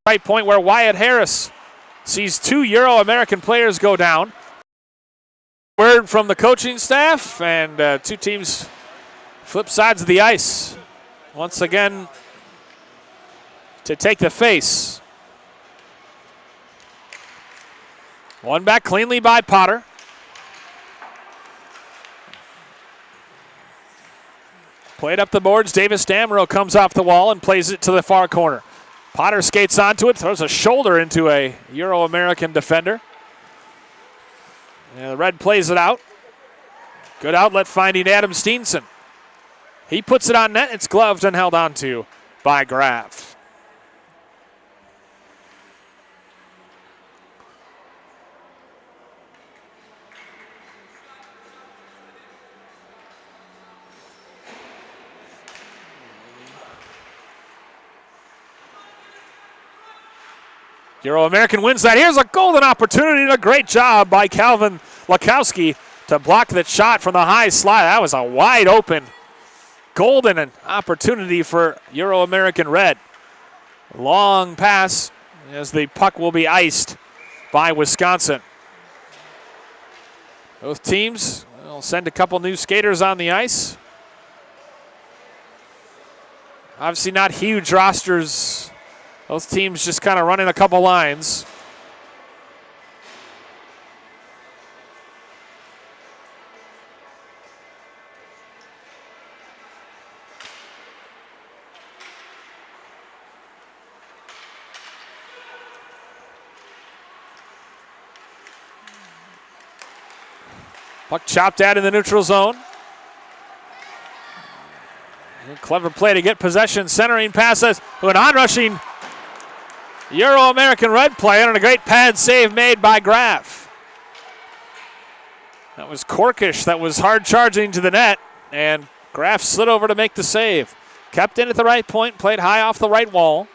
Right point where Wyatt Harris sees 2 Euro-American players go down. Word from the coaching staff, and 2 teams flip sides of the ice. Once again to take the face. One back cleanly by Potter. Played up the boards. Davis Damrow comes off the wall and plays it to the far corner. Potter skates onto it, throws a shoulder into a Euro-American defender. And the Red plays it out. Good outlet finding Adam Steenson. He puts it on net. It's gloved and held onto by Graf. Euro-American wins that. Here's a golden opportunity and a great job by Calvin Lakowski to block that shot from the high slide. That was a wide open golden opportunity for Euro-American Red. Long pass as the puck will be iced by Wisconsin. Both teams will send a couple new skaters on the ice. Obviously not huge rosters. Both teams just kind of running a couple lines. Puck chopped out in the neutral zone. Clever play to get possession. Centering passes to an onrushing Euro-American Red player, and a great pad save made by Graf. That was Korkish that was hard charging to the net, and Graf slid over to make the save. Kept in at the right point, played high off the right wall.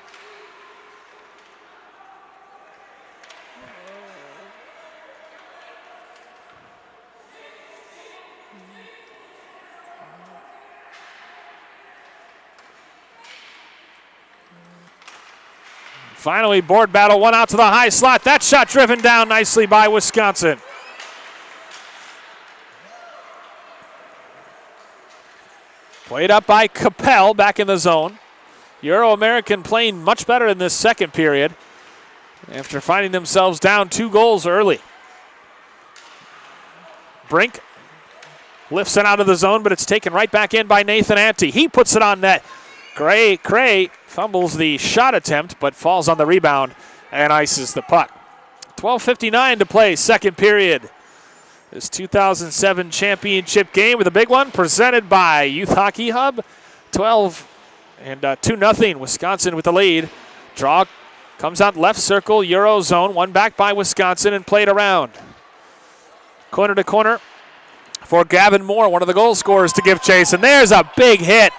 Finally, board battle, one out to the high slot. That shot driven down nicely by Wisconsin. Played up by Capel back in the zone. Euro-American playing much better in this second period after finding themselves down 2 goals early. Brink lifts it out of the zone, but it's taken right back in by Nathan Ante. He puts it on net. Cray fumbles the shot attempt, but falls on the rebound and ices the puck. 12:59 to play, second period. This 2007 championship game with a big one presented by Youth Hockey Hub. 12 and 2-0, Wisconsin with the lead. Draw comes out left circle, Euro zone, one back by Wisconsin and played around. Corner to corner for Gavin Moore, one of the goal scorers to give chase, and there's a big hit.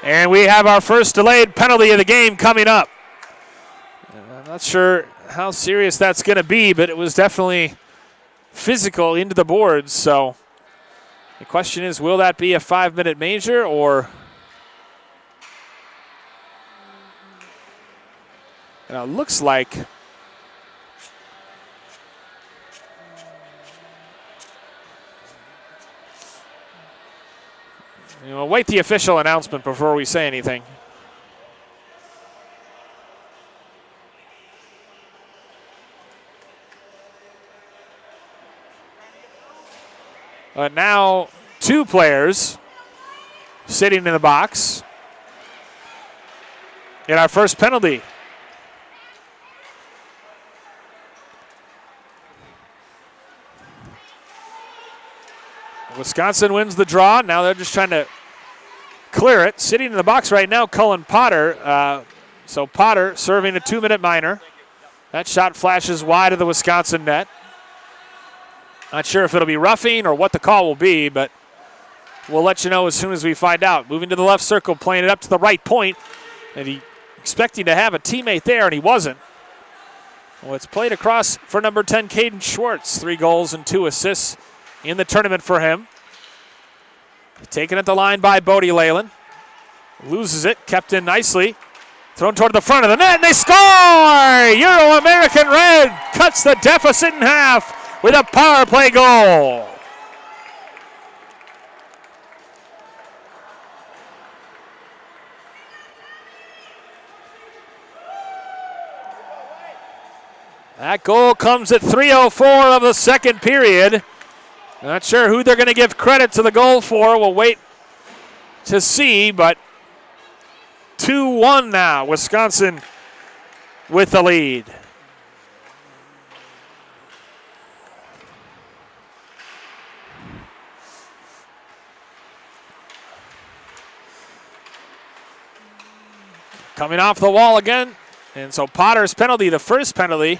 And we have our first delayed penalty of the game coming up. I'm not sure how serious that's going to be, but it was definitely physical into the boards. So the question is, will that be a 5-minute major or... And it looks like... We'll wait the official announcement before we say anything. But now 2 players sitting in the box. And our first penalty. Wisconsin wins the draw. Now they're just trying to clear it. Sitting in the box right now, Cullen Potter. So Potter serving a 2-minute minor. That shot flashes wide of the Wisconsin net. Not sure if it'll be roughing or what the call will be, but we'll let you know as soon as we find out. Moving to the left circle, playing it up to the right point. And he expecting to have a teammate there, and he wasn't. Well, it's played across for number 10, Caden Schwartz. 3 goals and 2 assists in the tournament for him. Taken at the line by Bodie Leyland. Loses it, kept in nicely Thrown toward the front of the net, and they score! Euro-American Red cuts the deficit in half with a power play goal. That goal comes at 3:04 of the second period. Not sure who they're going to give credit to the goal for. We'll wait to see, but 2-1 now. Wisconsin with the lead. Coming off the wall again. And so Potter's penalty, the first penalty,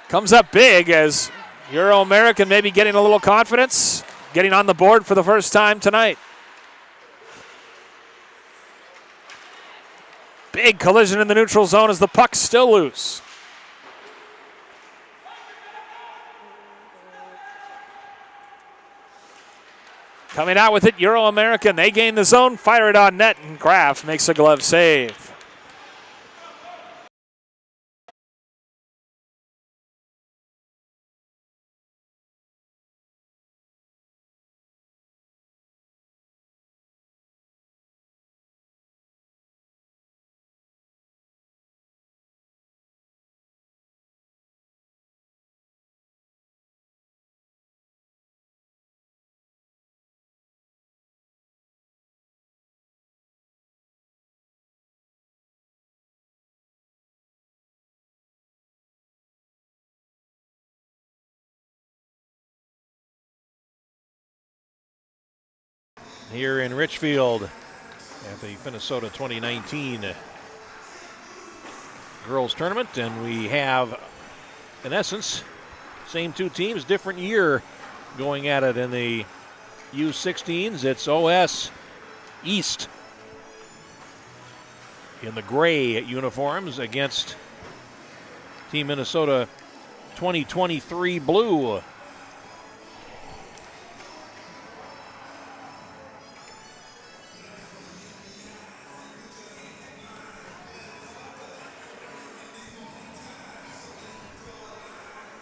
comes up big as Euro-American maybe getting a little confidence, getting on the board for the first time tonight. Big collision in the neutral zone as the puck's still loose. Coming out with it, Euro-American. They gain the zone, fire it on net, and Graf makes a glove save. Here in Richfield at the Blue-Finnesota 2019 girls tournament, and we have, in essence, same two teams, different year going at it. In the U16s, it's OS East in the gray uniforms against Team Minnesota 2023 blue.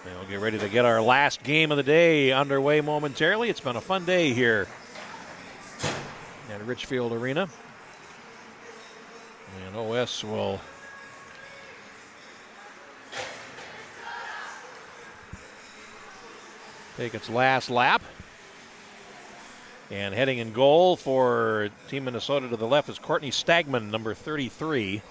We'll get ready to get our last game of the day underway momentarily. It's been a fun day here at Richfield Arena. And OS will take its last lap. And heading in goal for Team Minnesota to the left is Courtney Stagman, number 33.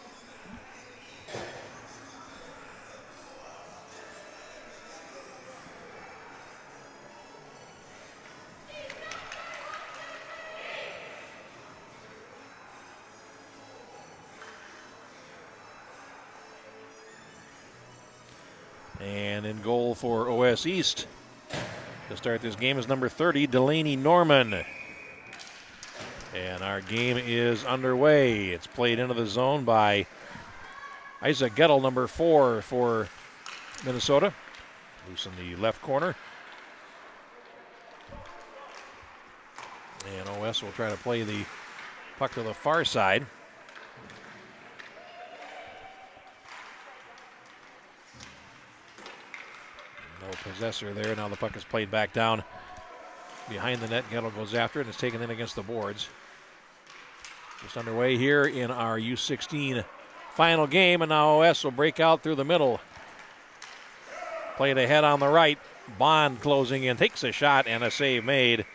And in goal for OS East to start this game is number 30, Delaney Norman. And our game is underway. It's played into the zone by Isaac Gettle, number 4 for Minnesota. Loose in the left corner. And OS will try to play the puck to the far side. No possessor there. Now the puck is played back down behind the net. Gettle goes after it and it's taken in against the boards. Just underway here in our U16 final game, and now OS will break out through the middle. Played ahead on the right. Bond closing in, takes a shot and a save made.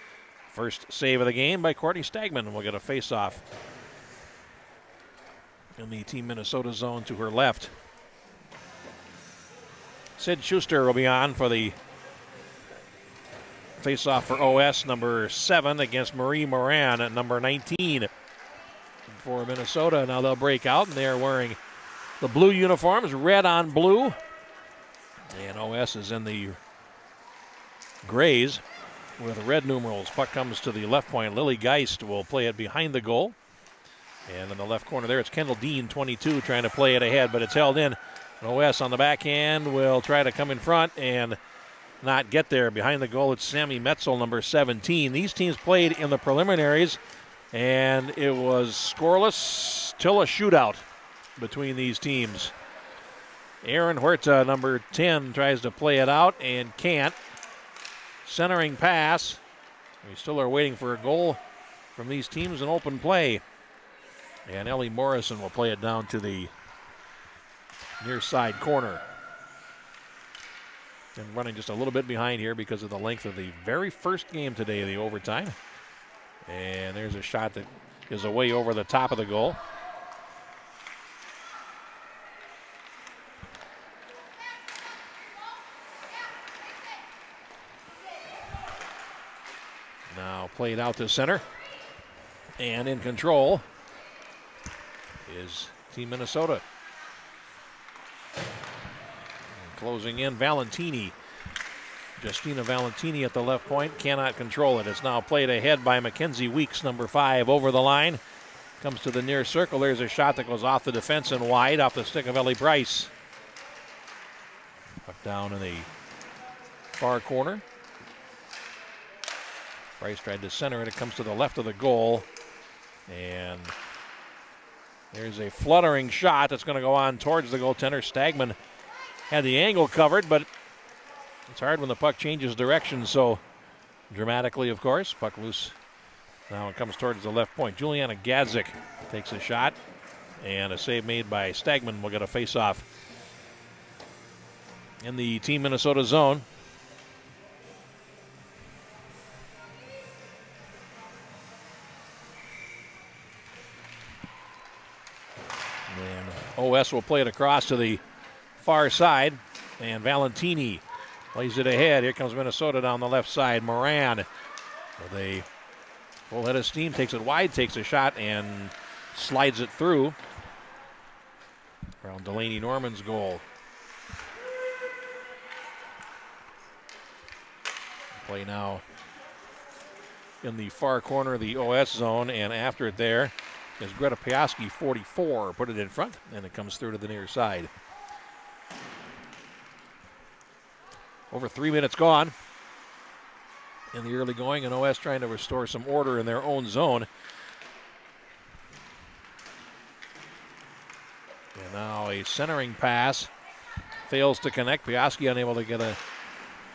First save of the game by Courtney Stagman. We'll get a face-off in the Team Minnesota zone to her left. Sid Schuster will be on for the face-off for OS, number 7, against Marie Moran at number 19 for Minnesota. Now they'll break out, and they're wearing the blue uniforms, red on blue. And OS is in the grays with red numerals. Puck comes to the left point. Lily Geist will play it behind the goal. And in the left corner there, it's Kendall Dean, 22, trying to play it ahead, but it's held in. OS on the backhand will try to come in front and not get there. Behind the goal, it's Sammy Metzel, number 17. These teams played in the preliminaries, and it was scoreless till a shootout. between these teams. Aaron Huerta, number 10, tries to play it out and can't. Centering pass. We still are waiting for a goal from these teams in open play. And Ellie Morrison will play it down to the near side corner. And running just a little bit behind here because of the length of the very first game today, the overtime. And there's a shot that is away over the top of the goal. Now played out to center. And in control is Team Minnesota. And closing in, Valentini. Justina Valentini at the left point, cannot control it. It's now played ahead by Mackenzie Weeks, number 5, over the line. Comes to the near circle. There's a shot that goes off the defense and wide, off the stick of Ellie Price. Puck down in the far corner. Price tried to center it. It comes to the left of the goal. And there's a fluttering shot that's going to go on towards the goaltender. Stagman had the angle covered, but it's hard when the puck changes direction so dramatically, of course. Puck loose. Now it comes towards the left point. Juliana Gadzik takes a shot, and a save made by Stagman will get a face-off in the Team Minnesota zone. And OS will play it across to the far side, and Valentini plays it ahead. Here comes Minnesota down the left side. Moran with a full head of steam, takes it wide, takes a shot, and slides it through around Delaney Norman's goal. Play now in the far corner of the OS zone, and after it there is Greta Piaski, 44, put it in front, and it comes through to the near side. Over 3 minutes gone in the early going, and OS trying to restore some order in their own zone. And now a centering pass fails to connect. Piaski unable to get a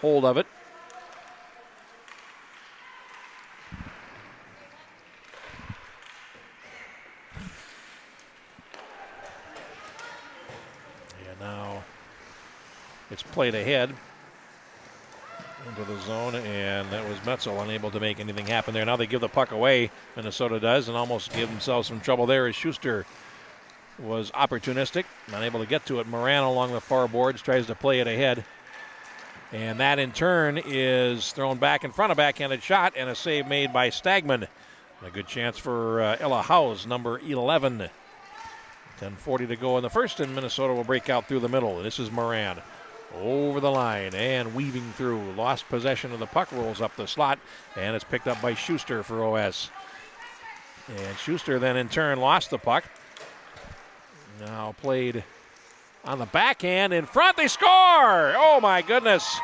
hold of it. And now it's played ahead into the zone, and that was Metzel unable to make anything happen there. Now they give the puck away, Minnesota does, and almost give themselves some trouble there as Schuster was opportunistic, unable to get to it. Moran along the far boards tries to play it ahead, and that in turn is thrown back in front, a backhanded shot, and a save made by Stagman. A good chance for Ella Howes, number 11. 10:40 to go in the first, and Minnesota will break out through the middle. This is Moran. Over the line and weaving through. Lost possession of the puck, rolls up the slot, and it's picked up by Schuster for OS. And Schuster then in turn lost the puck. Now played on the backhand in front. They score! Oh my goodness.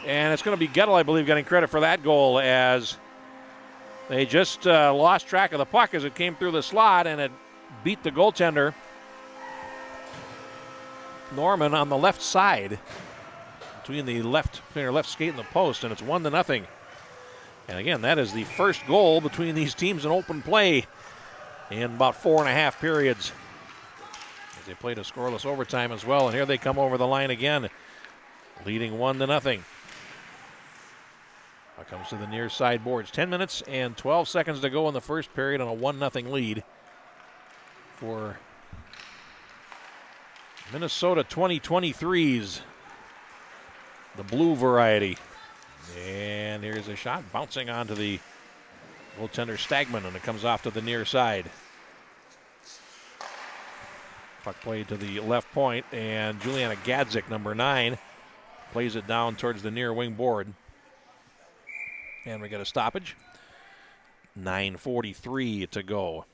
And it's going to be Gettle, I believe, getting credit for that goal, as they just lost track of the puck as it came through the slot, and it beat the goaltender Norman on the left side between her left skate and the post, and it's 1-0. And again, that is the first goal between these teams in open play in about 4.5 periods, as they played a scoreless overtime as well. And here they come over the line again, leading 1-0. Comes to the near side boards. 10 minutes and 12 seconds to go in the first period on a 1-0 lead for Minnesota 2023s, the blue variety. And here's a shot bouncing onto the goaltender Stagman, and it comes off to the near side. Puck played to the left point, and Juliana Gadzik, number 9, plays it down towards the near wing board. And we get a stoppage. 9:43 to go.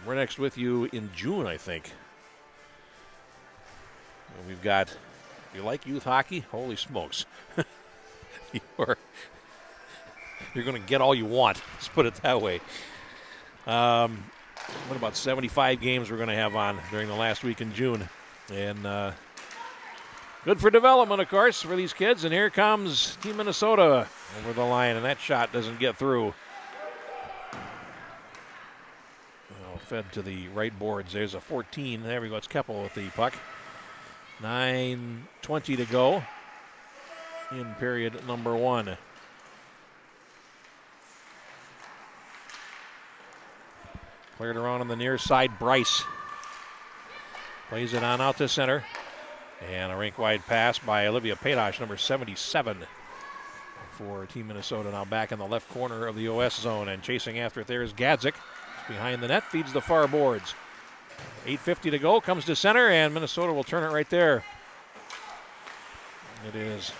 We're next with you in June, I think. And we've got, you like youth hockey? Holy smokes. You're going to get all you want. Let's put it that way. what about 75 games we're going to have on during the last week in June. And good for development, of course, for these kids. And here comes Team Minnesota over the line, and that shot doesn't get through. Well, fed to the right boards. There's a 14. There we go. It's Keppel with the puck. 9:20 to go in period number 1. Cleared around on the near side. Bryce plays it on out to center. And a rink-wide pass by Olivia Padosh, number 77 for Team Minnesota. Now back in the left corner of the OS zone, and chasing after it there is Gadzik. Behind the net, feeds the far boards. 8:50 to go, comes to center, and Minnesota will turn it right there. It is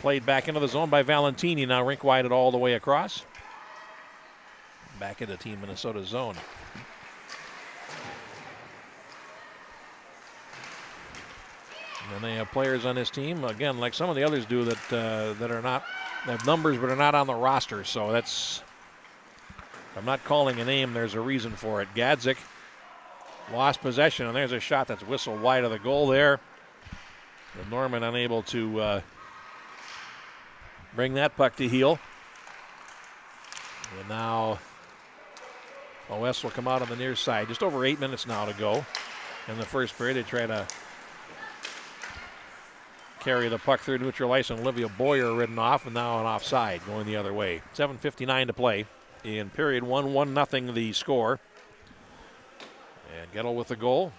played back into the zone by Valentini, now rink-wide it all the way across. Back into Team Minnesota's zone. And they have players on this team, again, like some of the others do, that are not, have numbers but are not on the roster. So that's, if I'm not calling a name, there's a reason for it. Gadzik lost possession, and there's a shot that's whistled wide of the goal there. And Norman unable to bring that puck to heel. And now OS will come out on the near side. Just over 8 minutes now to go in the first period. They try to carry the puck through neutral ice, and Olivia Boyer ridden off, and now an offside going the other way. 7:59 to play in period 1, 1-0 the score. And Gettle with the goal.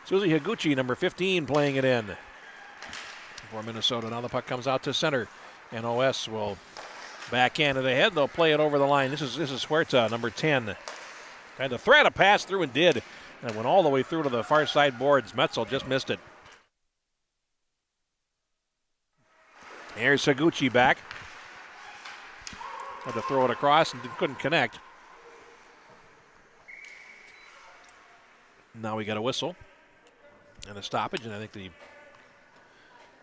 Susie Higuchi, number 15, playing it in for Minnesota. Now the puck comes out to center, and OS will back into the head. They'll play it over the line. This is Huerta, number 10. Tried to thread a pass through and did, and went all the way through to the far side boards. Metzel just missed it. Here's Higuchi back. Had to throw it across and couldn't connect. Now we got a whistle and a stoppage, and I think the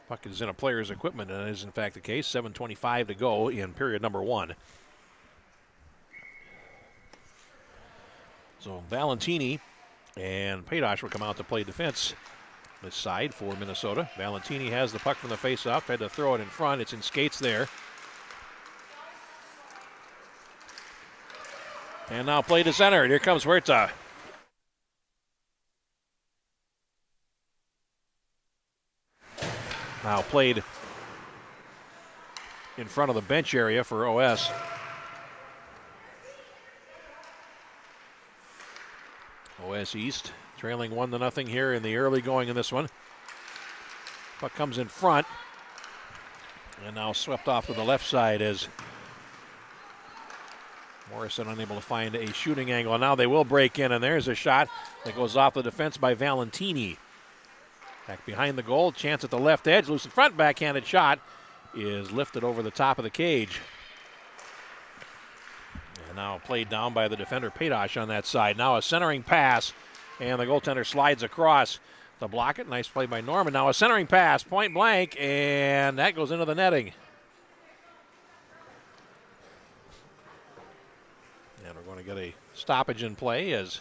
puck is in a player's equipment, and that is in fact the case. 7:25 to go in period number 1. So Valentini and Padosh will come out to play defense this side for Minnesota. Valentini has the puck from the face-off, had to throw it in front. It's in skates there. And now play to center. Here comes Huerta. Now played in front of the bench area for OS. OS East trailing 1-0 here in the early going in this one. Puck comes in front and now swept off to the left side as Morrison unable to find a shooting angle. Now they will break in, and there's a shot that goes off the defense by Valentini. Back behind the goal, chance at the left edge, loose in front, backhanded shot is lifted over the top of the cage. And now played down by the defender Padosh on that side. Now a centering pass, and the goaltender slides across to block it. Nice play by Norman. Now a centering pass, point blank, and that goes into the netting. And we're going to get a stoppage in play as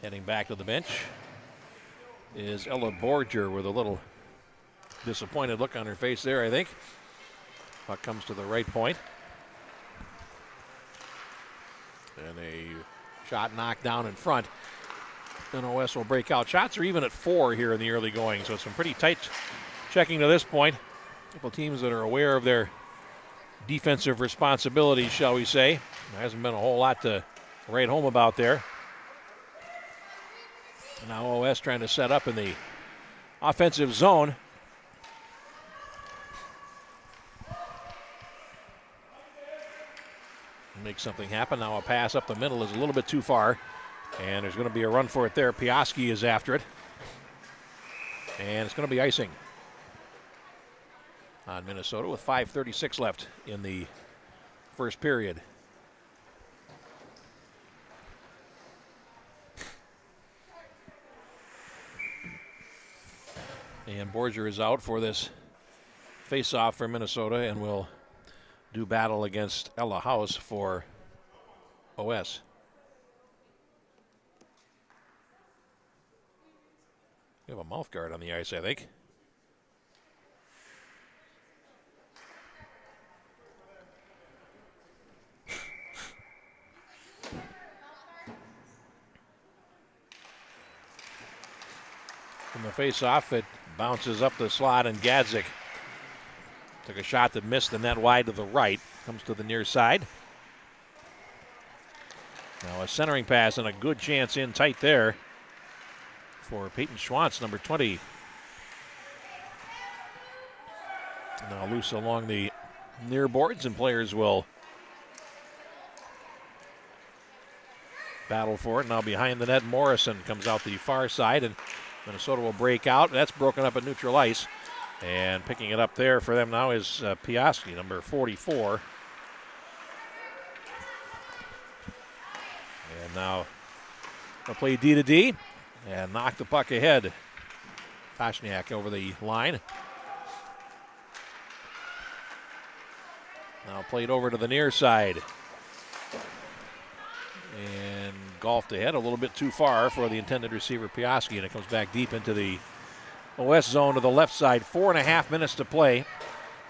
heading back to the bench is Ella Borger with a little disappointed look on her face there, I think. Puck comes to the right point. And a shot knocked down in front. Then OS will break out. Shots are even at 4 here in the early going, so it's some pretty tight checking to this point. A couple teams that are aware of their defensive responsibilities, shall we say. There hasn't been a whole lot to write home about there. Now OS trying to set up in the offensive zone. Make something happen. Now a pass up the middle is a little bit too far, and there's going to be a run for it there. Piaski is after it, and it's going to be icing on Minnesota with 5:36 left in the first period. And Borger is out for this face-off for Minnesota and will do battle against Ella House for OS. We have a mouth guard on the ice, I think. From the face-off, it bounces up the slot, and Gadzik took a shot that missed the net wide to the right. Comes to the near side. Now a centering pass and a good chance in tight there for Peyton Schwantz, number 20. Now loose along the near boards, and players will battle for it. Now behind the net, Morrison comes out the far side, and Minnesota will break out. That's broken up at neutral ice. And picking it up there for them now is Piaski, number 44. And now they'll play D to D and knock the puck ahead. Toshniak over the line. Now played over to the near side. And golfed ahead a little bit too far for the intended receiver, Piaski, and it comes back deep into the OS zone to the left side. 4.5 minutes to play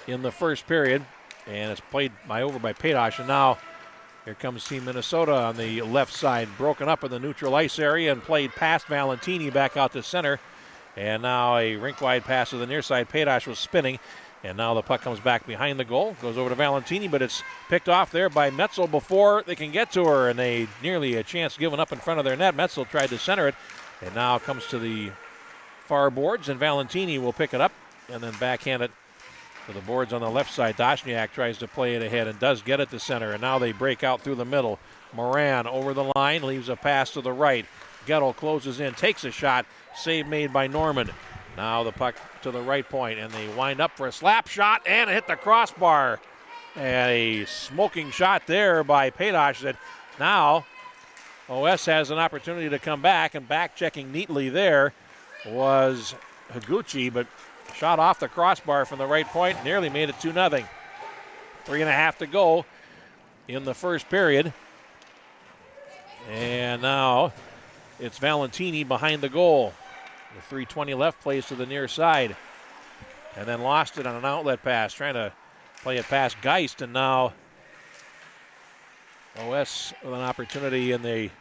in the first period, and it's played over by Patosh, and now here comes Team Minnesota on the left side, broken up in the neutral ice area and played past Valentini back out to center, and now a rink-wide pass to the near side. Patosh was spinning, and now the puck comes back behind the goal, goes over to Valentini, but it's picked off there by Metzel before they can get to her, and they nearly a chance given up in front of their net. Metzel tried to center it, and now comes to the far boards, and Valentini will pick it up and then backhand it to the boards on the left side. Doshniak tries to play it ahead and does get it to center, and now they break out through the middle. Moran over the line, leaves a pass to the right. Gettle closes in, takes a shot, save made by Norman. Now the puck to the right point, and they wind up for a slap shot, and it hit the crossbar. And a smoking shot there by Patosh that now OS has an opportunity to come back, and back checking neatly there was Higuchi, but shot off the crossbar from the right point, nearly made it 2-0. 3.5 to go in the first period. And now it's Valentini behind the goal. With 3:20 left, plays to the near side. And then lost it on an outlet pass, trying to play it past Geist, and now OS with an opportunity in the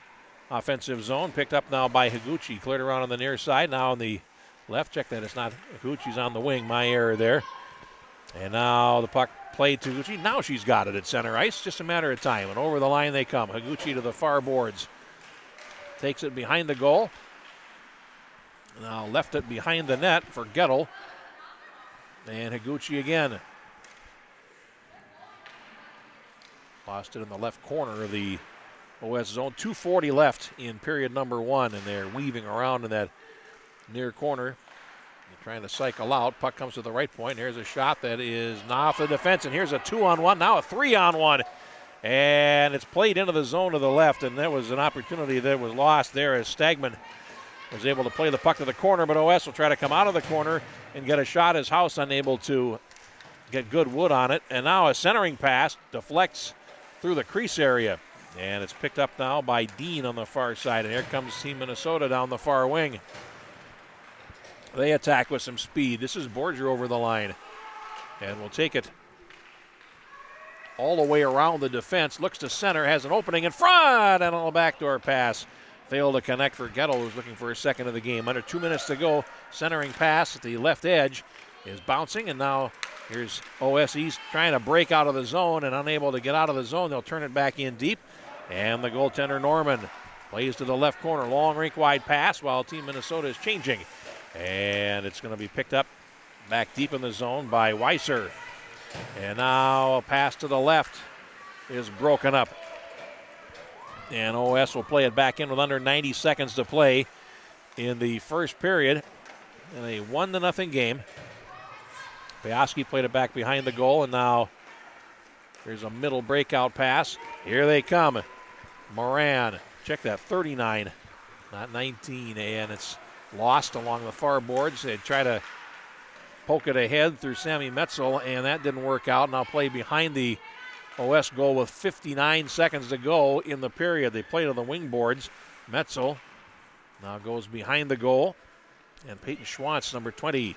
offensive zone, picked up now by Higuchi, cleared around on the near side. Now on the left, check that it's not Higuchi's on the wing, my error there. And now the puck played to Higuchi. Now she's got it at center ice, just a matter of time. And over the line they come. Higuchi to the far boards. Takes it behind the goal. Now left it behind the net for Gettle. And Higuchi again. Lost it in the left corner of the OS zone. 2:40 left in period number one, and they're weaving around in that near corner. They're trying to cycle out. Puck comes to the right point. Here's a shot that is not off the defense, and here's a 2-on-1, now a 3-on-1. And it's played into the zone to the left, and that was an opportunity that was lost there as Stagman was able to play the puck to the corner, but OS will try to come out of the corner and get a shot as House unable to get good wood on it. And now a centering pass deflects through the crease area. And it's picked up now by Dean on the far side. And here comes Team Minnesota down the far wing. They attack with some speed. This is Borger over the line. And will take it all the way around the defense. Looks to center, has an opening in front, and on a backdoor pass. Failed to connect for Gettle, who's looking for a second of the game. Under 2 minutes to go. Centering pass at the left edge is bouncing, and now here's OS East trying to break out of the zone and unable to get out of the zone. They'll turn it back in deep. And the goaltender, Norman, plays to the left corner. Long rink-wide pass while Team Minnesota is changing. And it's going to be picked up back deep in the zone by Weiser. And now a pass to the left is broken up. And OS will play it back in with under 90 seconds to play in the first period in a 1-0 game. Piaski played it back behind the goal, and now there's a middle breakout pass. Here they come. Moran, check that, 39, not 19, and it's lost along the far boards. They try to poke it ahead through Sammy Metzel, and that didn't work out. Now play behind the OS goal with 59 seconds to go in the period. They played on the wing boards. Metzel now goes behind the goal, and Peyton Schwantz, number 20,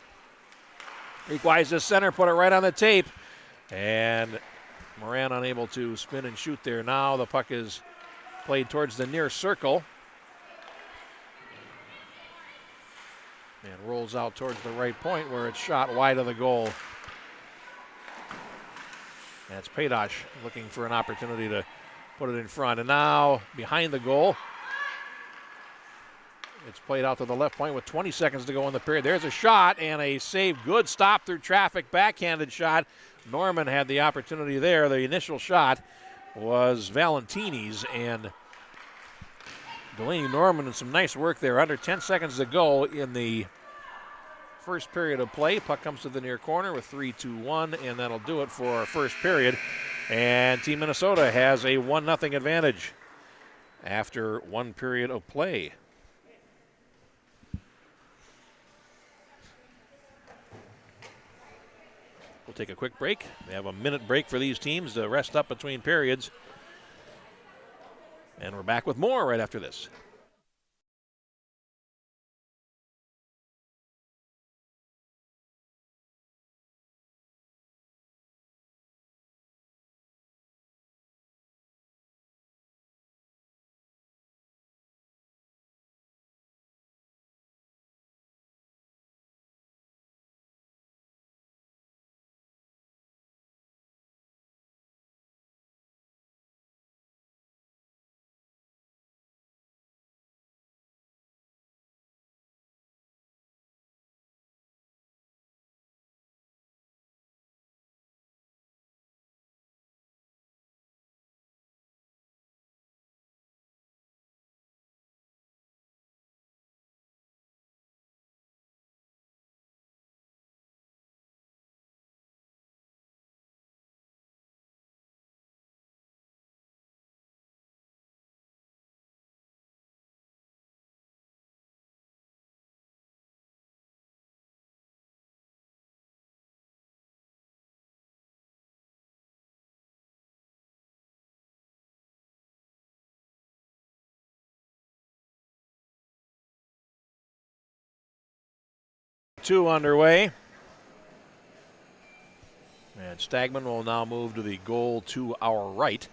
equalized the center, put it right on the tape, and Moran unable to spin and shoot there. Now the puck is played towards the near circle and rolls out towards the right point where it's shot wide of the goal. That's Padosh looking for an opportunity to put it in front. And now behind the goal, it's played out to the left point with 20 seconds to go in the period. There's a shot and a save. Good stop through traffic, backhanded shot. Norman had the opportunity there. The initial shot was Valentini's, and Delaney Norman and some nice work there. Under 10 seconds to go in the first period of play. Puck comes to the near corner with 3-2-1, and that'll do it for our first period. And Team Minnesota has a 1-0 advantage after one period of play. We'll take a quick break. We have a minute break for these teams to rest up between periods. And we're back with more right after this. Two underway. And Stagman will now move to the goal to our right.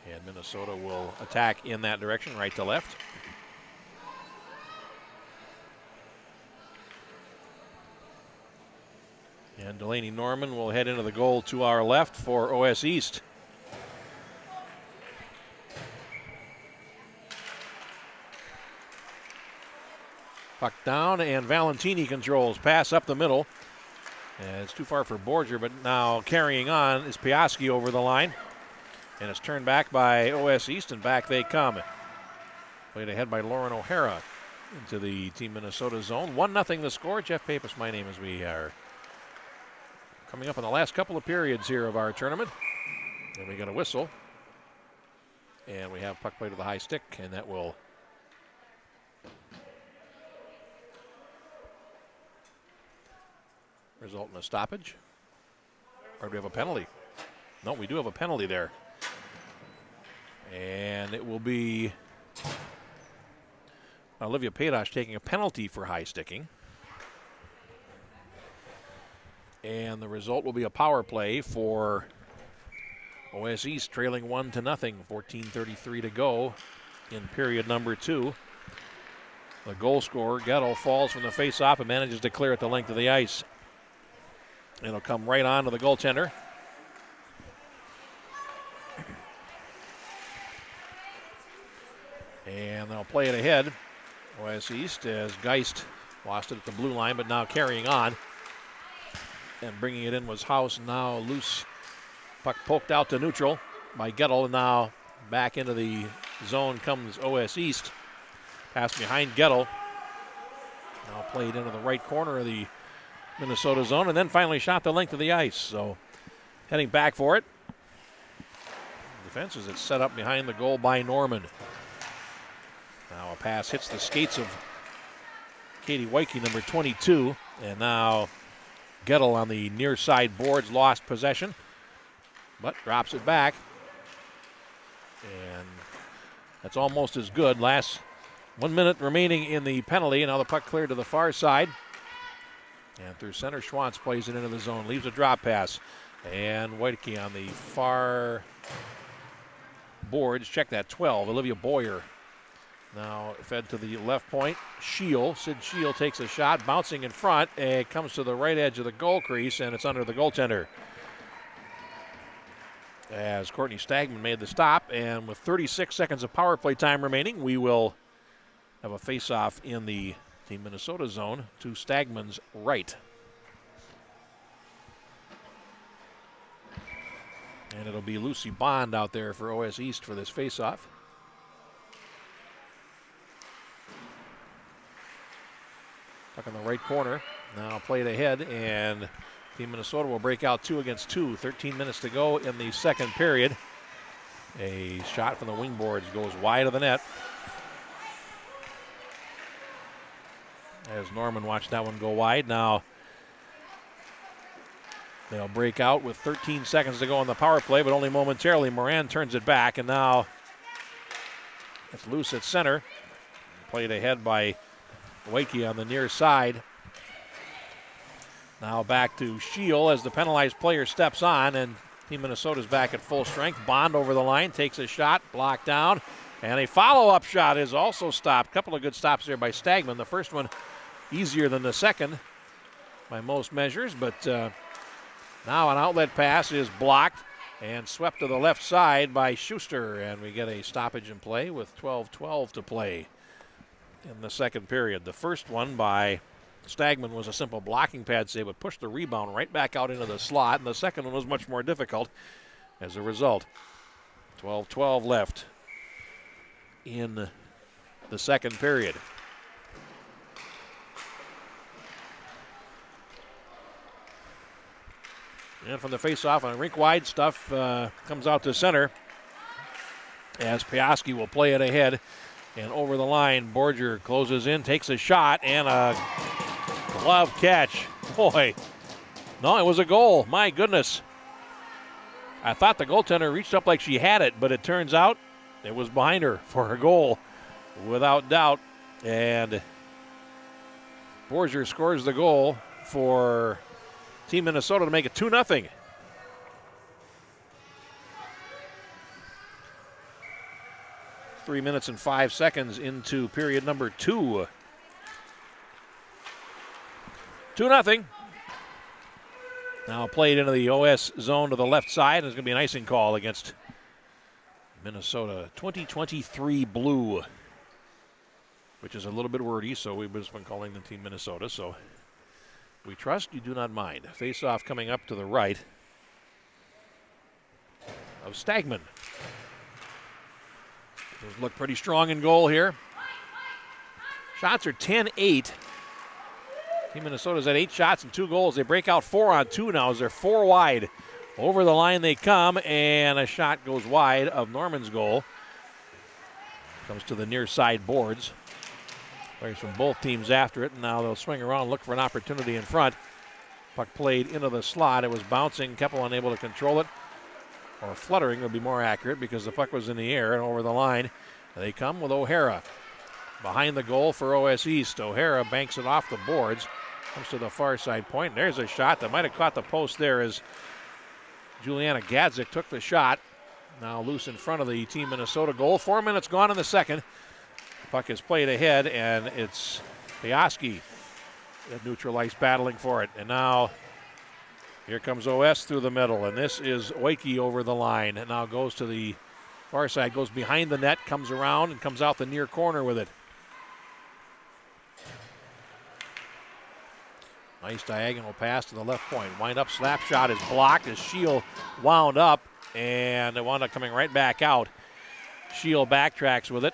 And Minnesota will attack in that direction, right to left. And Delaney Norman will head into the goal to our left for OS East. Puck down, and Valentini controls. Pass up the middle. And it's too far for Borger, but now carrying on is Piaski over the line. And it's turned back by OS East, and back they come. Played ahead by Lauren O'Hara into the Team Minnesota zone. 1-0 the score. Jeff Pappas, my name, as we are coming up in the last couple of periods here of our tournament. And we got a whistle. And we have puck play to the high stick, and that will result in a stoppage. Or do we have a penalty? No, we do have a penalty there. And it will be Olivia Padosh taking a penalty for high sticking. And the result will be a power play for OS East, trailing 1-0. 14:33 to go in period number 2. The goal scorer, Gettle, falls from the face-off and manages to clear it the length of the ice. It'll come right on to the goaltender. And they'll play it ahead. OS East as Geist lost it at the blue line, but now carrying on. And bringing it in was House. Now loose. Puck poked out to neutral by Gettle, and now back into the zone comes OS East. Pass behind Gettle. Now played into the right corner of the Minnesota zone, and then finally shot the length of the ice. So heading back for it. Defense as it's set up behind the goal by Norman. Now a pass hits the skates of Katie Wyke, number 22, And now Gettle on the near side boards lost possession, but drops it back. And that's almost as good. Last 1 minute remaining in the penalty, and now the puck cleared to the far side. And through center, Schwantz plays it into the zone, leaves a drop pass. And Whitekey on the far boards, check that, 12, Olivia Boyer. Now fed to the left point, Sid Shield takes a shot, bouncing in front. It comes to the right edge of the goal crease, and it's under the goaltender. As Courtney Stagman made the stop, and with 36 seconds of power play time remaining, we will have a face-off in the Team Minnesota zone to Stagman's right. And it'll be Lucy Bond out there for OS East for this face-off. Puck in the right corner. Now played ahead, and Team Minnesota will break out 2 against 2. 13 minutes to go in the second period. A shot from the wing boards goes wide of the net. As Norman watched that one go wide. Now they'll break out with 13 seconds to go on the power play, but only momentarily. Moran turns it back, and now it's loose at center. Played ahead by Wakey on the near side. Now back to Shield as the penalized player steps on, and Team Minnesota's back at full strength. Bond over the line, takes a shot, blocked down, and a follow-up shot is also stopped. Couple of good stops there by Stagman. The first one easier than the second by most measures, but now an outlet pass is blocked and swept to the left side by Schuster, and we get a stoppage in play with 12:12 to play in the second period. The first one by Stagman was a simple blocking pad save, but pushed the rebound right back out into the slot, and the second one was much more difficult as a result. 12:12 left in the second period. And from the face-off on rink-wide, stuff comes out to center as Piaski will play it ahead. And over the line, Borger closes in, takes a shot, and a glove catch. Boy, no, it was a goal. My goodness. I thought the goaltender reached up like she had it, but it turns out it was behind her for a goal, without doubt. And Borger scores the goal for Team Minnesota to make it 2-0. Three minutes and 5 seconds into period number 2. 2-0. Now played into the OS zone to the left side. There's going to be an icing call against Minnesota. 2023 Blue, which is a little bit wordy, so we've just been calling the Team Minnesota. So we trust you do not mind. Face-off coming up to the right of Stagman. Look pretty strong in goal here. Shots are 10-8. Team Minnesota's at 8 shots and 2 goals. They break out 4-on-2 now as they're 4 wide. Over the line they come, and a shot goes wide of Norman's goal. Comes to the near side boards. Players from both teams after it, and now they'll swing around and look for an opportunity in front. Puck played into the slot. It was bouncing. Keppel unable to control it. Or fluttering would be more accurate because the puck was in the air and over the line. They come with O'Hara. Behind the goal for OS East. O'Hara banks it off the boards. Comes to the far side point. There's a shot that might have caught the post there as Juliana Gadzik took the shot. Now loose in front of the Team Minnesota goal. 4 minutes gone in the second. The puck is played ahead, and it's Piaski at neutral ice battling for it. And now here comes OS through the middle, and this is Wakey over the line. And now goes to the far side, goes behind the net, comes around, and comes out the near corner with it. Nice diagonal pass to the left point. Wind up slap shot is blocked as Shield wound up, and it wound up coming right back out. Shield backtracks with it.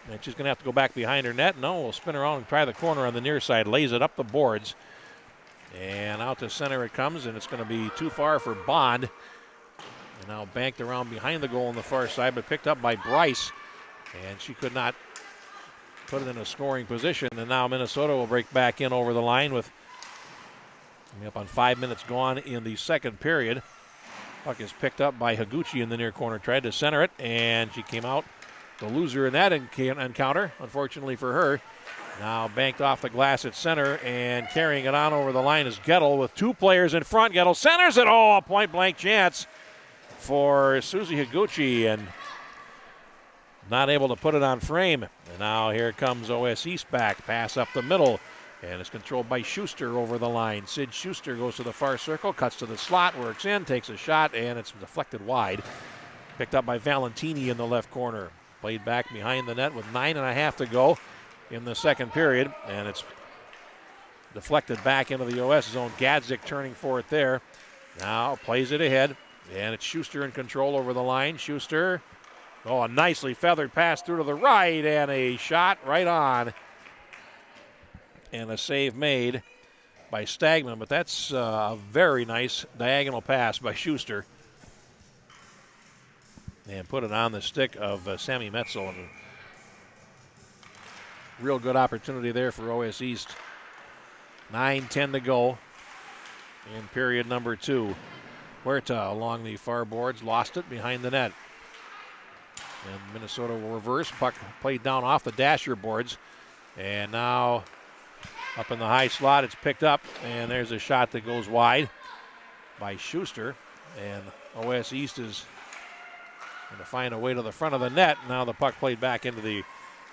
And she's going to have to go back behind her net. No, we'll spin around and try the corner on the near side. Lays it up the boards. And out to center it comes, and it's going to be too far for Bond. And now banked around behind the goal on the far side, but picked up by Bryce. And she could not put it in a scoring position. And now Minnesota will break back in over the line with Coming up on 5 minutes gone in the second period. Puck is picked up by Higuchi in the near corner. Tried to center it, and she came out the loser in that encounter, unfortunately for her. Now banked off the glass at center, and carrying it on over the line is Gettle with two players in front. Gettle centers it. Oh, a point-blank chance for Susie Higuchi, and not able to put it on frame. And now here comes OS East back. Pass up the middle, and it's controlled by Schuster over the line. Sid Schuster goes to the far circle, cuts to the slot, works in, takes a shot, and it's deflected wide. Picked up by Valentini in the left corner. Played back behind the net with 9.5 to go in the second period, and it's deflected back into the OS zone. Gadzik turning for it there. Now plays it ahead, and it's Schuster in control over the line. Schuster, oh, a nicely feathered pass through to the right, and a shot right on. And a save made by Stagman, but that's a very nice diagonal pass by Schuster. And put it on the stick of Sammy Metzel. And real good opportunity there for OS East. 9:10 to go in period number 2. Huerta along the far boards, lost it behind the net. And Minnesota will reverse. Puck played down off the dasher boards. And now up in the high slot, it's picked up. And there's a shot that goes wide by Schuster. And OS East is going to find a way to the front of the net. Now the puck played back into the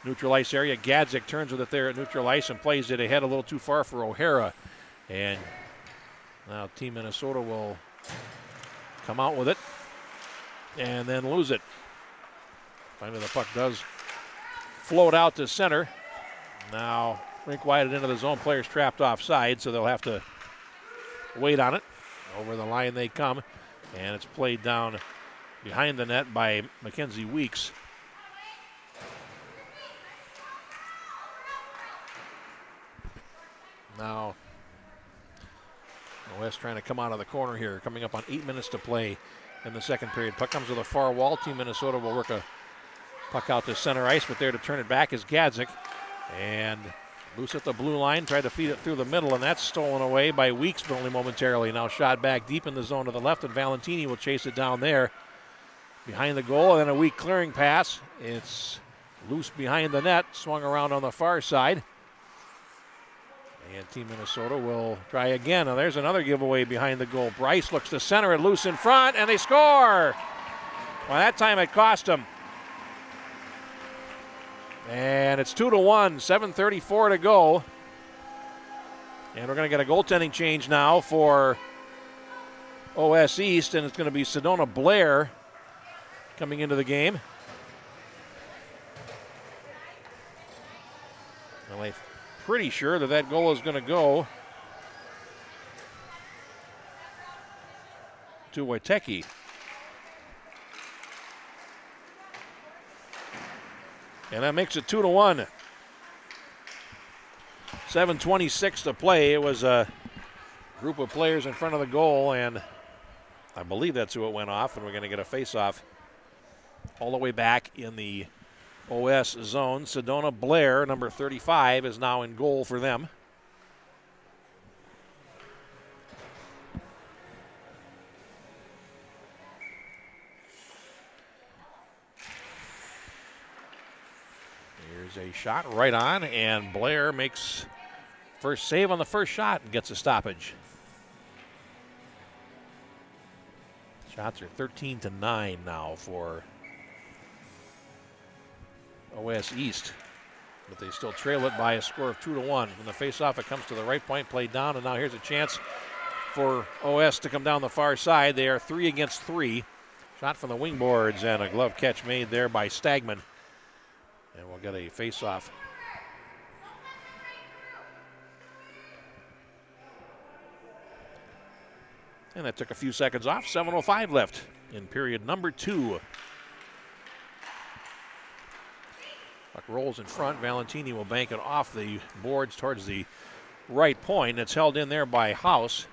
neutral ice area. Gadzik turns with it there at neutral ice and plays it ahead a little too far for O'Hara. And now Team Minnesota will come out with it and then lose it. Finally the puck does float out to center. Now rink wide into the zone. Players trapped offside, so they'll have to wait on it. Over the line they come, and it's played down behind the net by Mackenzie Weeks. Now, West trying to come out of the corner here, coming up on 8 minutes to play in the second period. Puck comes to the far wall. Team Minnesota will work a puck out to center ice, but there to turn it back is Gadzik. And loose at the blue line, tried to feed it through the middle, and that's stolen away by Weeks, but only momentarily. Now shot back deep in the zone to the left, and Valentini will chase it down there. Behind the goal, and then a weak clearing pass. It's loose behind the net, swung around on the far side. And Team Minnesota will try again. Now there's another giveaway behind the goal. Bryce looks to center it loose in front, and they score. Well, that time it cost them. And it's 2-1, 7:34 to go. And we're going to get a goaltending change now for OS East, and it's going to be Sedona Blair coming into the game. Well, I'm pretty sure that goal is going to go to Witecki. And that makes it 2-1. 7:26 to play. It was a group of players in front of the goal, and I believe that's who it went off, and we're going to get a face-off all the way back in the OS zone. Sedona Blair, number 35, is now in goal for them. Here's a shot right on, and Blair makes first save on the first shot and gets a stoppage. Shots are 13-9 now for OS East, but they still trail it by a score of 2-1. From the face-off, it comes to the right point, played down, and now here's a chance for OS to come down the far side. They are 3 against 3. Shot from the wing boards, and a glove catch made there by Stagman. And we'll get a face-off. And that took a few seconds off. 7:05 left in period number 2. Puck rolls in front. Valentini will bank it off the boards towards the right point. It's held in there by House.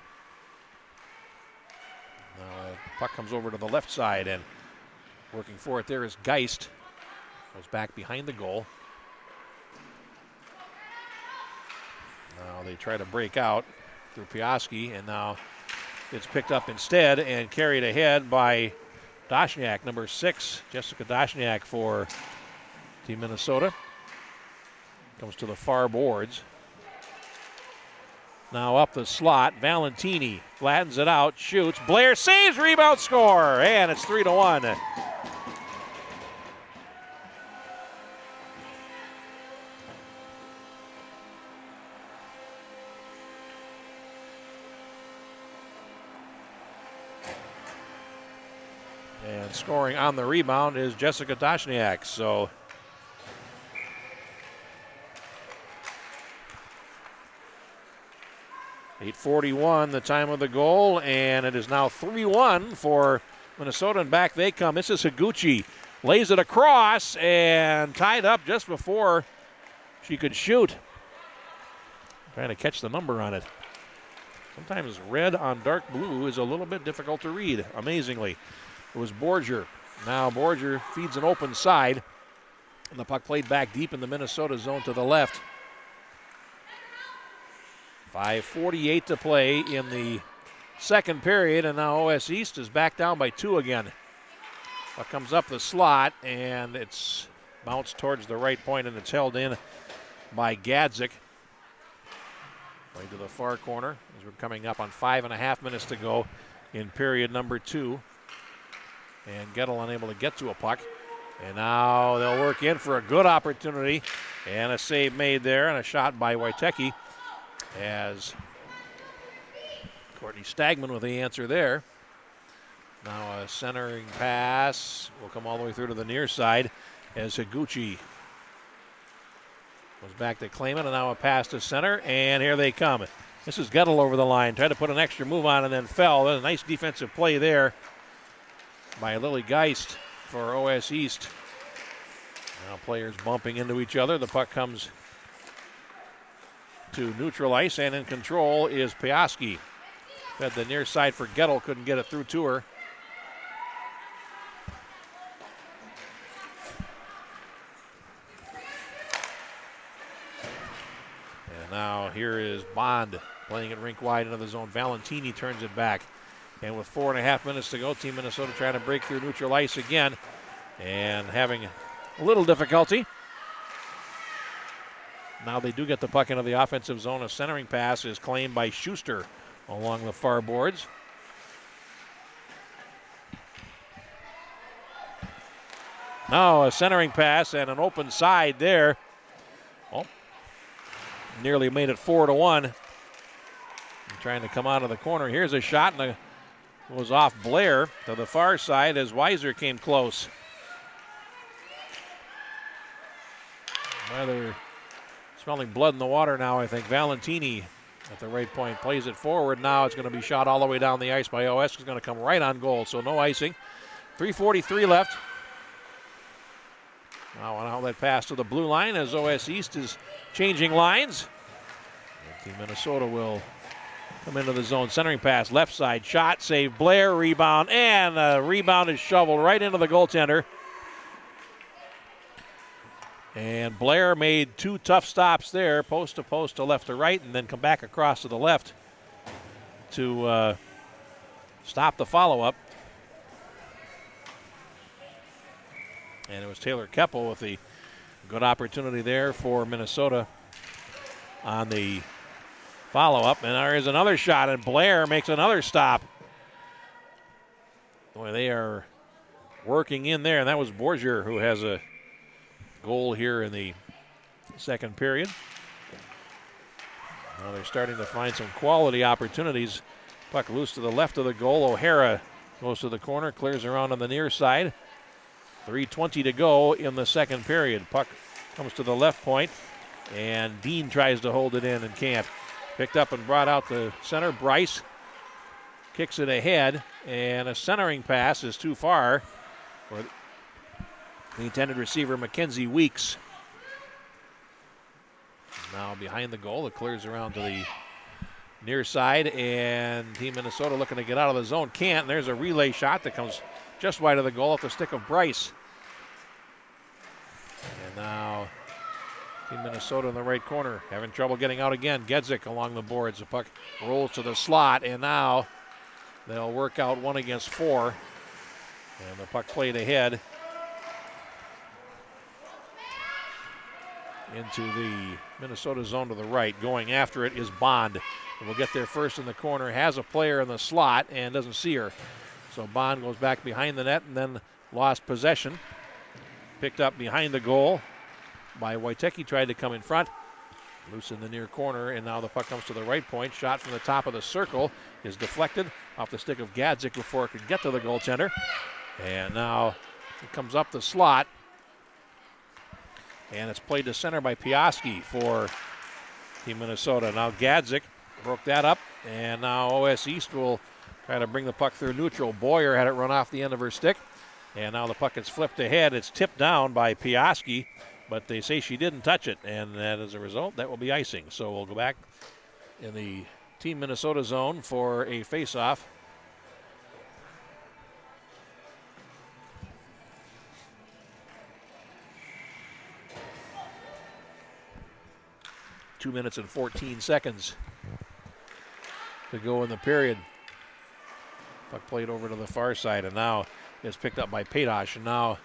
Now puck comes over to the left side, and working for it there is Geist. Goes back behind the goal. Now they try to break out. through Piaski, and now it's picked up instead and carried ahead by Dashniak, number 6, Jessica Dashniak for Team Minnesota. Comes to the far boards. Now up the slot, Valentini flattens it out, shoots. Blair saves, rebound, score, and it's 3-1. And scoring on the rebound is Jessica Dashniak. So .841 the time of the goal, and it is now 3-1 for Minnesota, and back they come. This is Higuchi, lays it across and tied up just before she could shoot. Trying to catch the number on it. Sometimes red on dark blue is a little bit difficult to read, amazingly. It was Borger. Now Borger feeds an open side, and the puck played back deep in the Minnesota zone to the left. 5:48 to play in the second period, and now OS East is back down by 2 again. Puck comes up the slot, and it's bounced towards the right point, and it's held in by Gadzik. Played to the far corner as we're coming up on 5.5 minutes to go in period number 2. And Gettle unable to get to a puck. And now they'll work in for a good opportunity, and a save made there, and a shot by Wojtecki, as Courtney Stagman with the answer there. Now a centering pass will come all the way through to the near side as Higuchi goes back to claim it, and now a pass to center, and here they come. This is Gettle over the line, tried to put an extra move on and then fell. There's a nice defensive play there by Lily Geist for OS East. Now players bumping into each other. The puck comes to neutral ice, and in control is Piaski. Fed the near side for Gettle, couldn't get it through to her. And now here is Bond playing it rink wide into the zone. Valentini turns it back. And with 4.5 minutes to go, Team Minnesota trying to break through neutral ice again and having a little difficulty. Now they do get the puck into the offensive zone. A centering pass is claimed by Schuster along the far boards. Now a centering pass and an open side there. Oh, nearly made it 4-1. Trying to come out of the corner. Here's a shot, and it was off Blair to the far side as Weiser came close. Rather smelling blood in the water now, I think. Valentini at the right point plays it forward. Now it's going to be shot all the way down the ice by OS. It's going to come right on goal, so no icing. 3:43 left. Now an outlet pass to the blue line as OS East is changing lines. And Team Minnesota will come into the zone. Centering pass, left side, shot, save, Blair, rebound, and the rebound is shoveled right into the goaltender. And Blair made 2 tough stops there, post to left to right, and then come back across to the left to stop the follow-up. And it was Taylor Keppel with the good opportunity there for Minnesota on the follow-up. And there is another shot, and Blair makes another stop. Boy, they are working in there, and that was Borger who has a goal here in the second period. Now they're starting to find some quality opportunities. Puck loose to the left of the goal. O'Hara goes to the corner, clears around on the near side. 3:20 to go in the second period. Puck comes to the left point, and Dean tries to hold it in and can't. Picked up and brought out the center. Bryce kicks it ahead, and a centering pass is too far for the intended receiver, Mackenzie Weeks. Now behind the goal, it clears around to the near side, and Team Minnesota looking to get out of the zone. Can't, and there's a relay shot that comes just wide of the goal off the stick of Bryce. And now Team Minnesota in the right corner, having trouble getting out again. Gedzik along the boards. The puck rolls to the slot, and now they'll work out 1 against 4. And the puck played ahead into the Minnesota zone to the right. Going after it is Bond. And will get there first in the corner, has a player in the slot and doesn't see her. So Bond goes back behind the net and then lost possession. Picked up behind the goal by Wojtecki, tried to come in front. Loose in the near corner, and now the puck comes to the right point. Shot from the top of the circle is deflected off the stick of Gadzik before it could get to the goaltender. And now it comes up the slot. And it's played to center by Piaski for Team Minnesota. Now Gadzik broke that up, and now OS East will try to bring the puck through neutral. Boyer had it run off the end of her stick, and now the puck is flipped ahead. It's tipped down by Piaski, but they say she didn't touch it, and that as a result, that will be icing. So we'll go back in the Team Minnesota zone for a face-off. Two minutes and 14 seconds to go in the period. Puck played over to the far side, and now it's picked up by Patosh. And now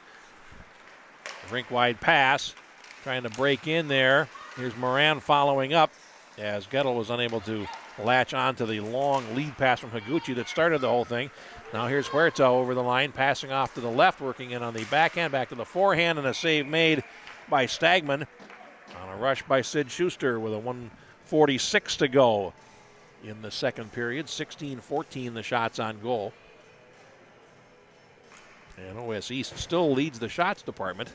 rink-wide pass, trying to break in there. Here's Moran following up as Gettle was unable to latch onto the long lead pass from Higuchi that started the whole thing. Now here's Huerta over the line, passing off to the left, working in on the backhand, back to the forehand, and a save made by Stagman. On a rush by Sid Schuster with a 1:46 to go in the second period. 16-14 the shots on goal. And OS East still leads the shots department.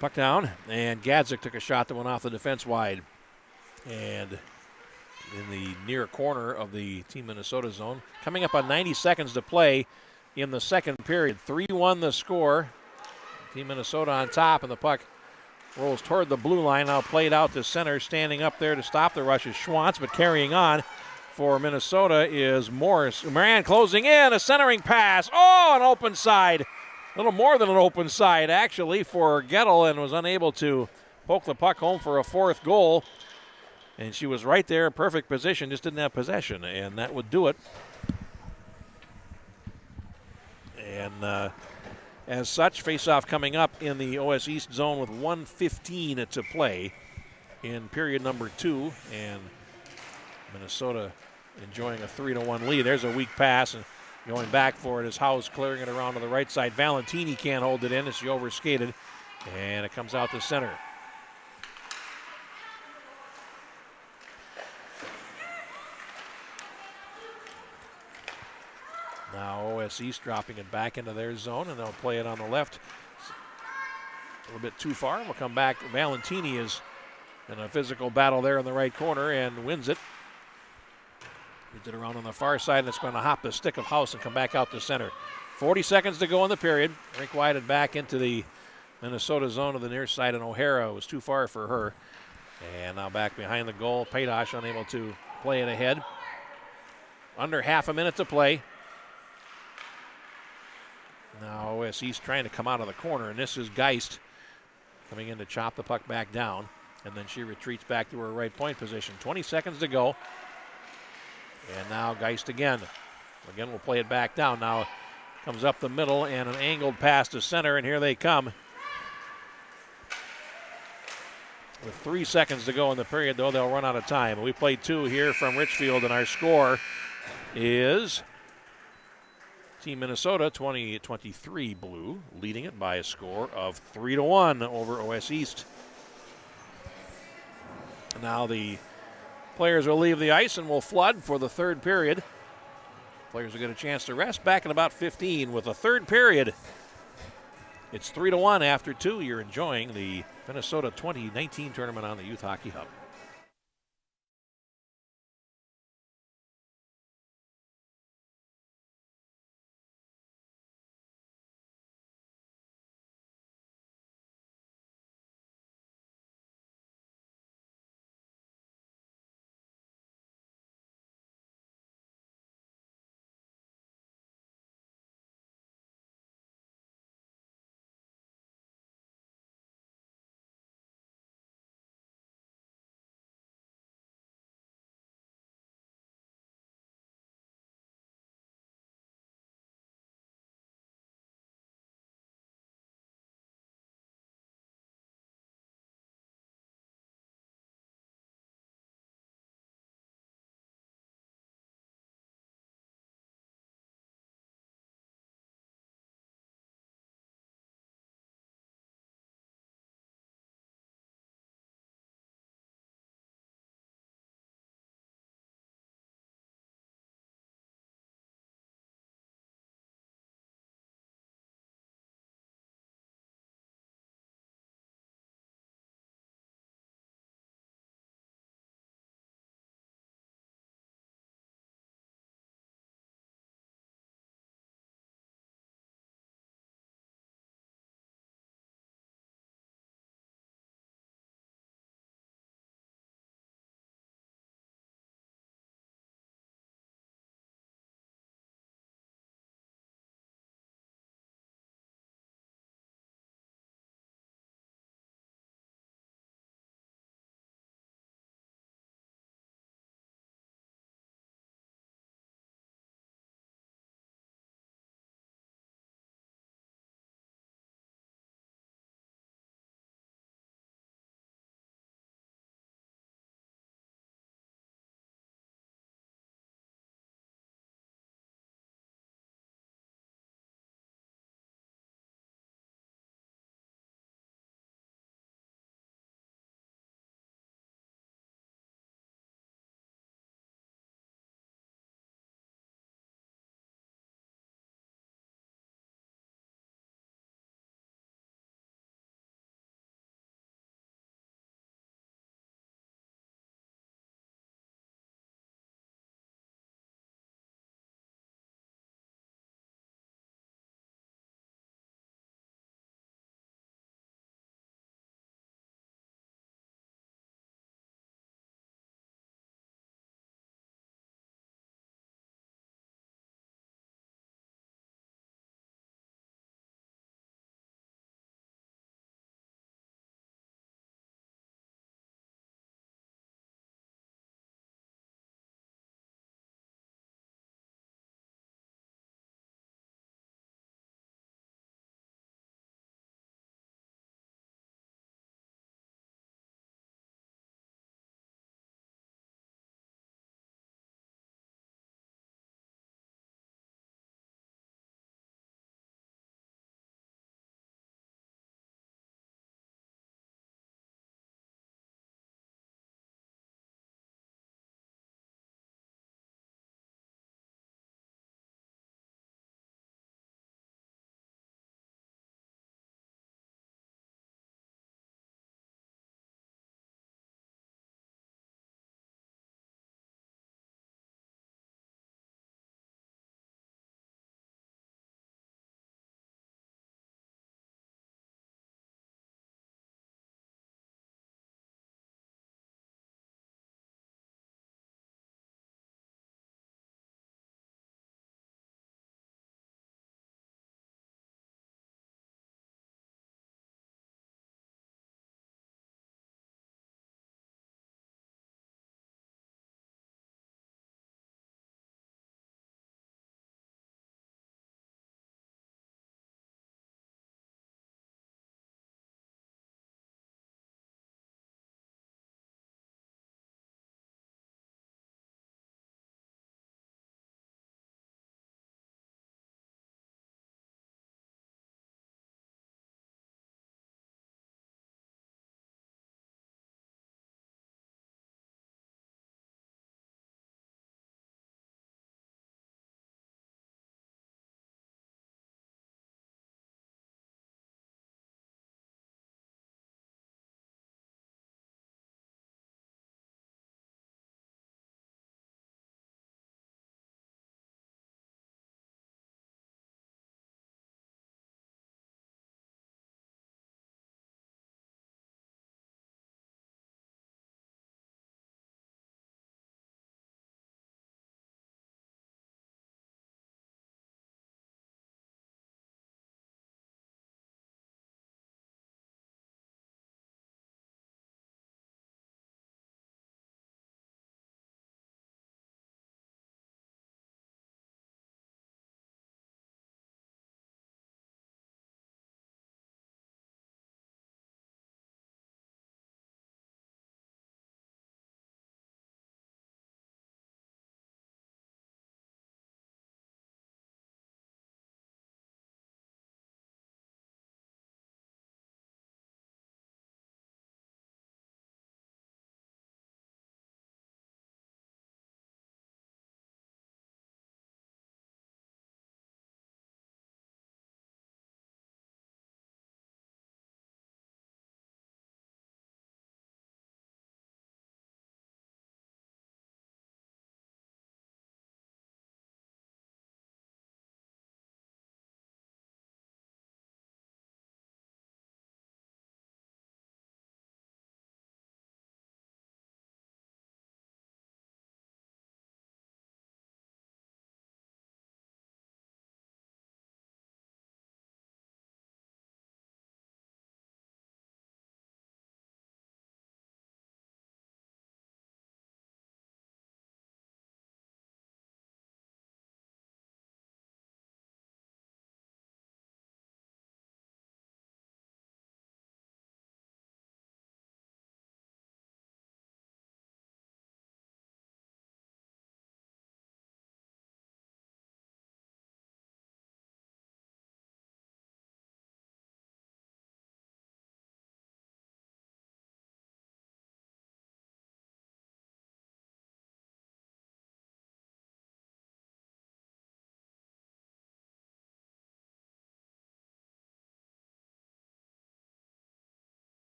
Puck down, and Gadzik took a shot that went off the defense wide. And in the near corner of the Team Minnesota zone. Coming up on 90 seconds to play in the second period. 3-1 the score. Team Minnesota on top, and the puck rolls toward the blue line. Now played out to center. Standing up there to stop the rush is Schwantz, but carrying on for Minnesota is Morris. Moran closing in, a centering pass. Oh, an open side. A little more than an open side, actually, for Gettle, and was unable to poke the puck home for a 4th goal. And she was right there, perfect position, just didn't have possession, and that would do it. And as such, face-off coming up in the OS East zone with 1:15 to play in period number 2, and Minnesota enjoying a 3-1 lead. There's a weak pass, and going back for it is House, clearing it around to the right side. Valentini can't hold it in as she overskated, and it comes out to center. Now OS East dropping it back into their zone, and they'll play it on the left. A little bit too far. We'll come back. Valentini is in a physical battle there in the right corner and wins it. Gets it around on the far side, and it's going to hop the stick of House and come back out to center. 40 seconds to go in the period. Rink wide and back into the Minnesota zone to the near side, and O'Hara was too far for her. And now back behind the goal. Patosh unable to play it ahead. Under half a minute to play. Now OS East trying to come out of the corner, and this is Geist coming in to chop the puck back down, and then she retreats back to her right point position. 20 seconds to go. And now Geist again. Again, we'll play it back down. Now comes up the middle and an angled pass to center, and here they come. With 3 seconds to go in the period, though, they'll run out of time. We played 2 here from Richfield, and our score is Team Minnesota 20-23 Blue, leading it by a score of 3-1 over OS East. Now the players will leave the ice and will flood for the third period. Players will get a chance to rest back in about 15 with the third period. It's 3-1 after 2. You're enjoying the Minnesota 2019 tournament on the Youth Hockey Hub.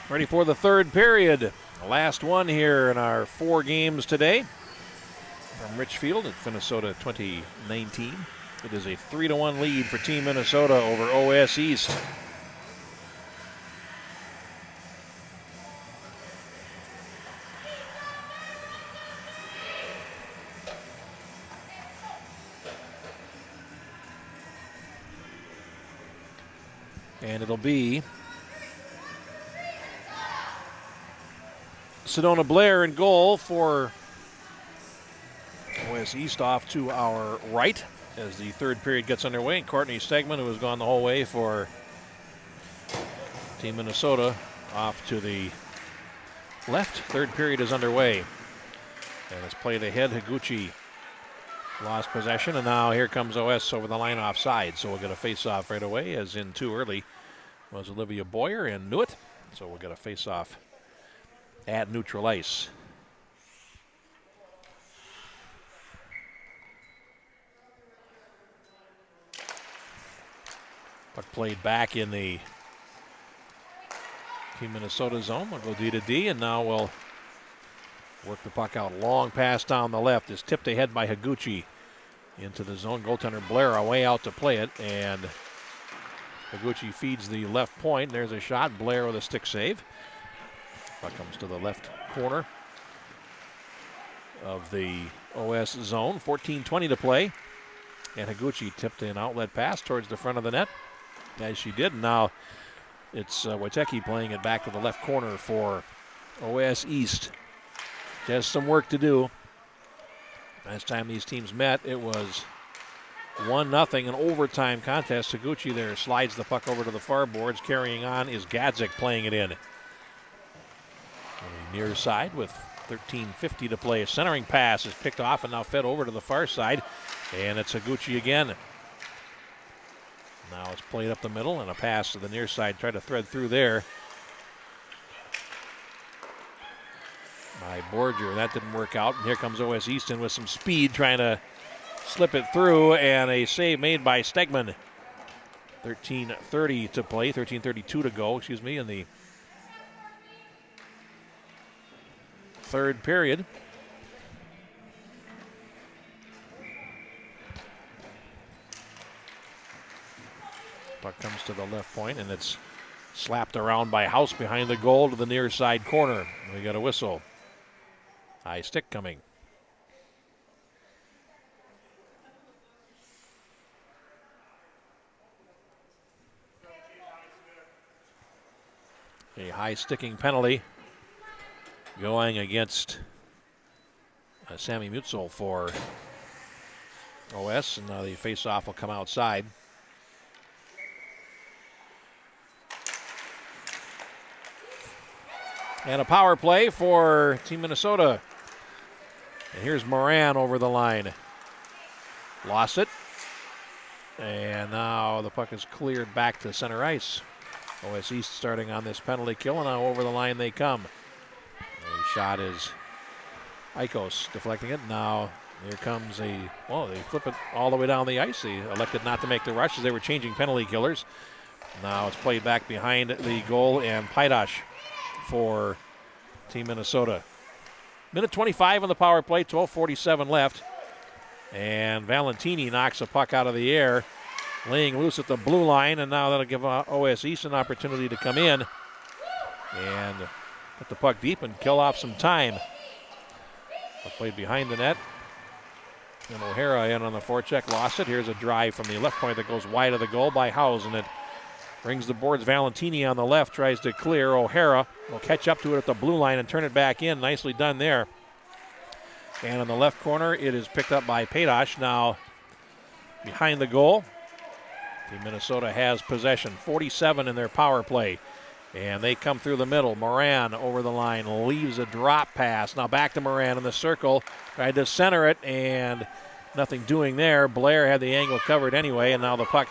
Ready for the third period. The last one here in our 4 games today from Richfield at Finnesota 2019. It is a 3-1 lead for Team Minnesota over OS East. And it'll be Sedona Blair in goal for OS East off to our right as the third period gets underway. And Courtney Stegman, who has gone the whole way for Team Minnesota, off to the left. Third period is underway. And it's played ahead. Higuchi lost possession, and now here comes OS over the line offside. So we'll get a face-off right away, as in too early was Olivia Boyer and knew it. So we'll get a face-off at neutral ice. Puck played back in the Team Minnesota zone. We'll go D to D, and now we'll work the puck out. Long pass down the left is tipped ahead by Higuchi into the zone. Goaltender Blair away out to play it, and Higuchi feeds the left point. There's a shot. Blair with a stick save. Puck comes to the left corner of the OS zone. 14:20 to play, and Higuchi tipped an outlet pass towards the front of the net, as she did. Now it's Wojtecki playing it back to the left corner for OS East. She has some work to do. Last time these teams met, it was 1-0, an overtime contest. Higuchi there slides the puck over to the far boards. Carrying on is Gadzik playing it in. On the near side with 13:50 to play. A centering pass is picked off and now fed over to the far side. And it's Higuchi again. Now it's played up the middle, and a pass to the near side. Tried to thread through there by Borger. That didn't work out. And here comes OS Easton with some speed, trying to slip it through, and a save made by Stegman. 13:30 to play, 13:32 to go, in the third period. Puck comes to the left point, and it's slapped around by House behind the goal to the near side corner. We got a whistle. High stick coming. A high sticking penalty going against Sammy Mutzel for OS, and now the face-off will come outside. And a power play for Team Minnesota. And here's Moran over the line. Lost it. And now the puck is cleared back to center ice. OS East starting on this penalty kill, and now over the line they come. The shot is Eikos deflecting it. Now here comes they flip it all the way down the ice. They elected not to make the rush as they were changing penalty killers. Now it's played back behind the goal, and Paidash for Team Minnesota. Minute 25 on the power play, 12:47 left. And Valentini knocks a puck out of the air, laying loose at the blue line, and now that'll give OS East an opportunity to come in and put the puck deep and kill off some time. Puck played behind the net. And O'Hara in on the forecheck, lost it. Here's a drive from the left point that goes wide of the goal by Howes, and it brings the boards. Valentini on the left tries to clear. O'Hara will catch up to it at the blue line and turn it back in. Nicely done there. And on the left corner, it is picked up by Paidash. Now behind the goal. Team Minnesota has possession. 47 in their power play. And they come through the middle. Moran over the line, leaves a drop pass. Now back to Moran in the circle. Tried to center it, and nothing doing there. Blair had the angle covered anyway, and now the puck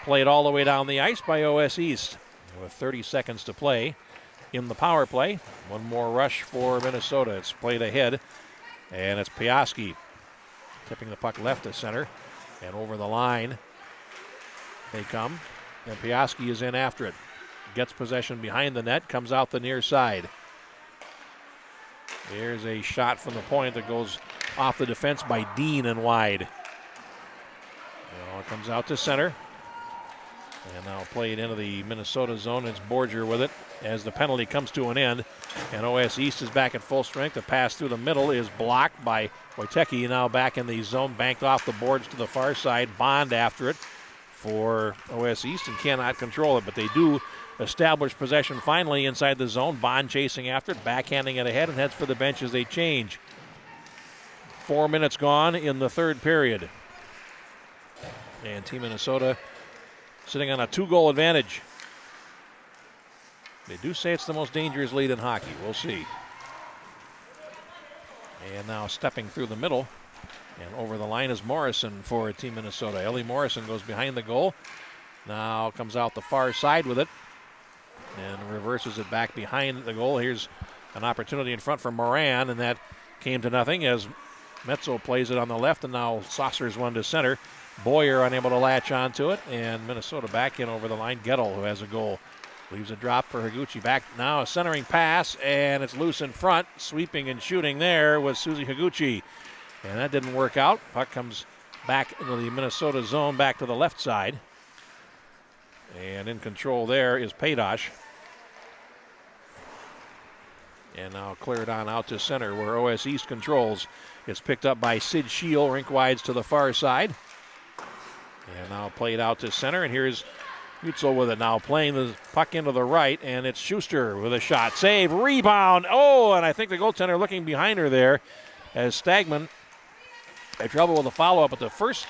played all the way down the ice by OS East. With 30 seconds to play in the power play. One more rush for Minnesota. It's played ahead, and it's Piaski tipping the puck left to center, and over the line they come, and Piaski is in after it. gets possession behind the net, comes out the near side. There's a shot from the point that goes off the defense by Dean and wide. Now it comes out to center. And now played into the Minnesota zone. It's Borger with it as the penalty comes to an end. And OS East is back at full strength. The pass through the middle is blocked by Wojtecki. Now back in the zone, banked off the boards to the far side. Bond after it for OS East and cannot control it. But they do establish possession finally inside the zone. Bond chasing after it, backhanding it ahead, and heads for the bench as they change. 4 minutes gone in the third period. And Team Minnesota sitting on a 2-goal advantage. They do say it's the most dangerous lead in hockey. We'll see. And now stepping through the middle and over the line is Morrison for Team Minnesota. Ellie Morrison goes behind the goal. Now comes out the far side with it and reverses it back behind the goal. Here's an opportunity in front for Moran, and that came to nothing as Metzo plays it on the left and now saucers one to center. Boyer unable to latch onto it, and Minnesota back in over the line. Gettle, who has a goal, leaves a drop for Higuchi. Back now, a centering pass, and it's loose in front. Sweeping and shooting there was Susie Higuchi, and that didn't work out. Puck comes back into the Minnesota zone, back to the left side, and in control there is Padosh. And now cleared on out to center where OS East controls. It's picked up by Sid Scheel, rink wides to the far side. And now played out to center, and here's Hutzel with it now, playing the puck into the right, and it's Schuster with a shot. Save, rebound, and I think the goaltender looking behind her there as Stagman had trouble with the follow-up, but the first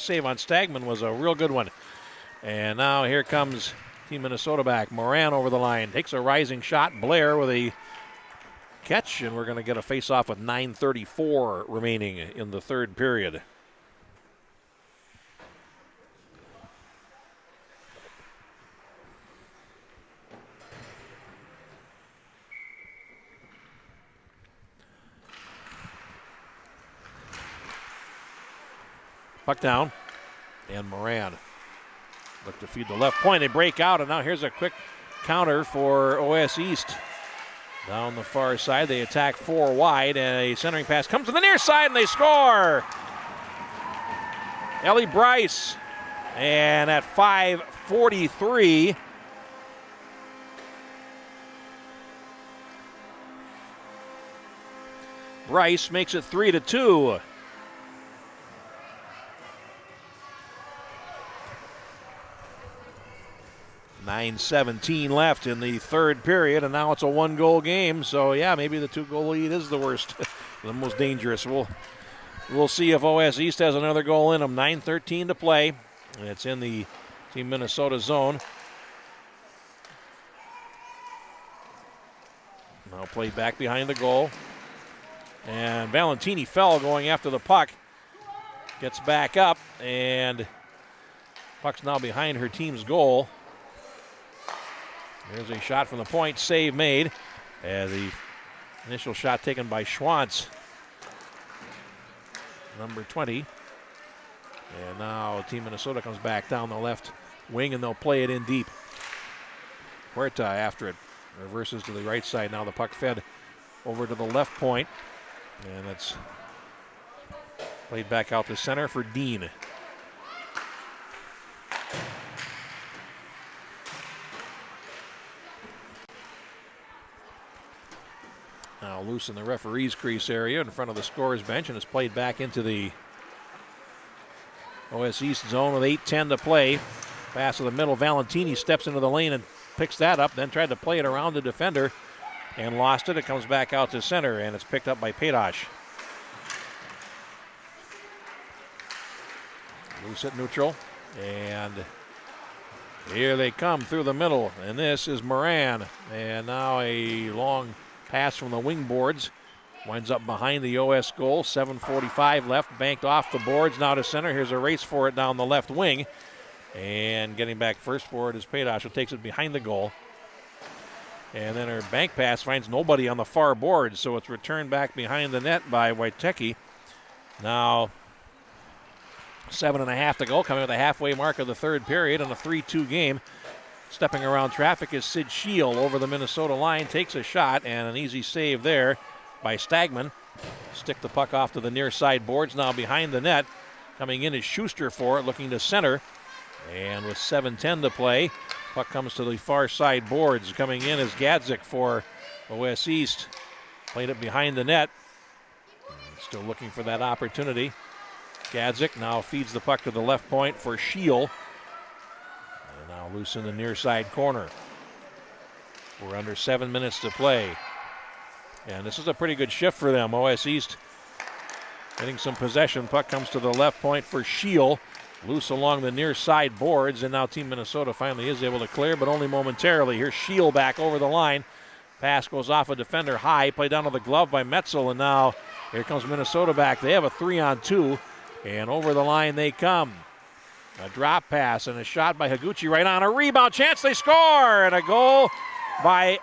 save on Stagman was a real good one. And now here comes Team Minnesota back. Moran over the line, takes a rising shot. Blair with a catch, and we're going to get a face-off with 9:34 remaining in the third period. Puck down, and Moran look to feed the left point. They break out, and now here's a quick counter for OS East. Down the far side, they attack 4 wide, and a centering pass comes to the near side, and they score! Ellie Bryce, and at 5:43, Bryce makes it 3-2. 9:17 left in the third period, and now it's a 1-goal game. So, yeah, maybe the 2-goal lead is the worst, the most dangerous. We'll see if OS East has another goal in them. 9:13 to play, and it's in the Team Minnesota zone. Now played back behind the goal, and Valentini fell going after the puck. Gets back up, and puck's now behind her team's goal. There's a shot from the point, save made. As the initial shot taken by Schwantz, number 20. And now Team Minnesota comes back down the left wing, and they'll play it in deep. Huerta after it, reverses to the right side. Now the puck fed over to the left point, and it's played back out to center for Dean. Now loose in the referee's crease area in front of the scorer's bench, and it's played back into the OS East zone with 8:10 to play. Pass to the middle. Valentini steps into the lane and picks that up, then tried to play it around the defender and lost it. It comes back out to center, and it's picked up by Padosh. Loose at neutral, and here they come through the middle, and this is Moran. And now a long pass from the wing boards. Winds up behind the OS goal. 7:45 left. Banked off the boards. Now to center. Here's a race for it down the left wing. And getting back first for it is Padosh, who takes it behind the goal. And then her bank pass finds nobody on the far board, so it's returned back behind the net by Wojtecki. Now 7.5 to go, coming to the halfway mark of the third period in a 3-2 game. Stepping around traffic is Sid Shield over the Minnesota line. Takes a shot and an easy save there by Stagman. Stick the puck off to the near side boards. Now behind the net. Coming in is Schuster for it, looking to center. And with 7:10 to play, puck comes to the far side boards. Coming in is Gadzik for OS East. Played it behind the net. Still looking for that opportunity. Gadzik now feeds the puck to the left point for Shield. And now loose in the near side corner. We're under 7 minutes to play. And this is a pretty good shift for them. OS East getting some possession. Puck comes to the left point for Shield. Loose along the near side boards. And now Team Minnesota finally is able to clear, but only momentarily. Here's Shield back over the line. Pass goes off a defender high. Play down to the glove by Metzel. And now here comes Minnesota back. They have a 3-on-2. And over the line they come. A drop pass and a shot by Higuchi right on a rebound. Chance, they score! And a goal by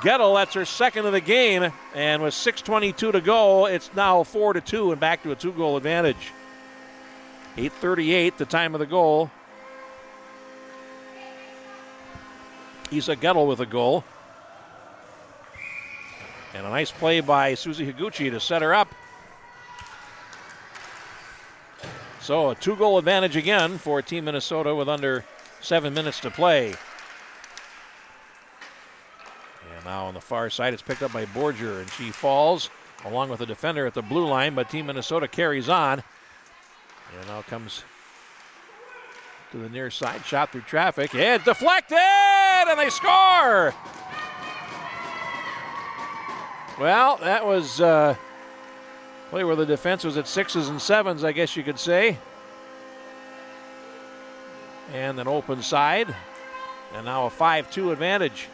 Gettle. That's her second of the game. And with 6:22 to go, it's now 4-2 and back to a 2-goal advantage. 8:38, the time of the goal. Isa Gettle with a goal. And a nice play by Susie Higuchi to set her up. So a 2-goal advantage again for Team Minnesota with under 7 minutes to play. And now on the far side, it's picked up by Borger, and she falls along with the defender at the blue line, but Team Minnesota carries on. And now comes to the near side, shot through traffic. It's deflected, and they score! Well, that was play where the defense was at 6s and 7s, I guess you could say. And an open side. And now a 5-2 advantage.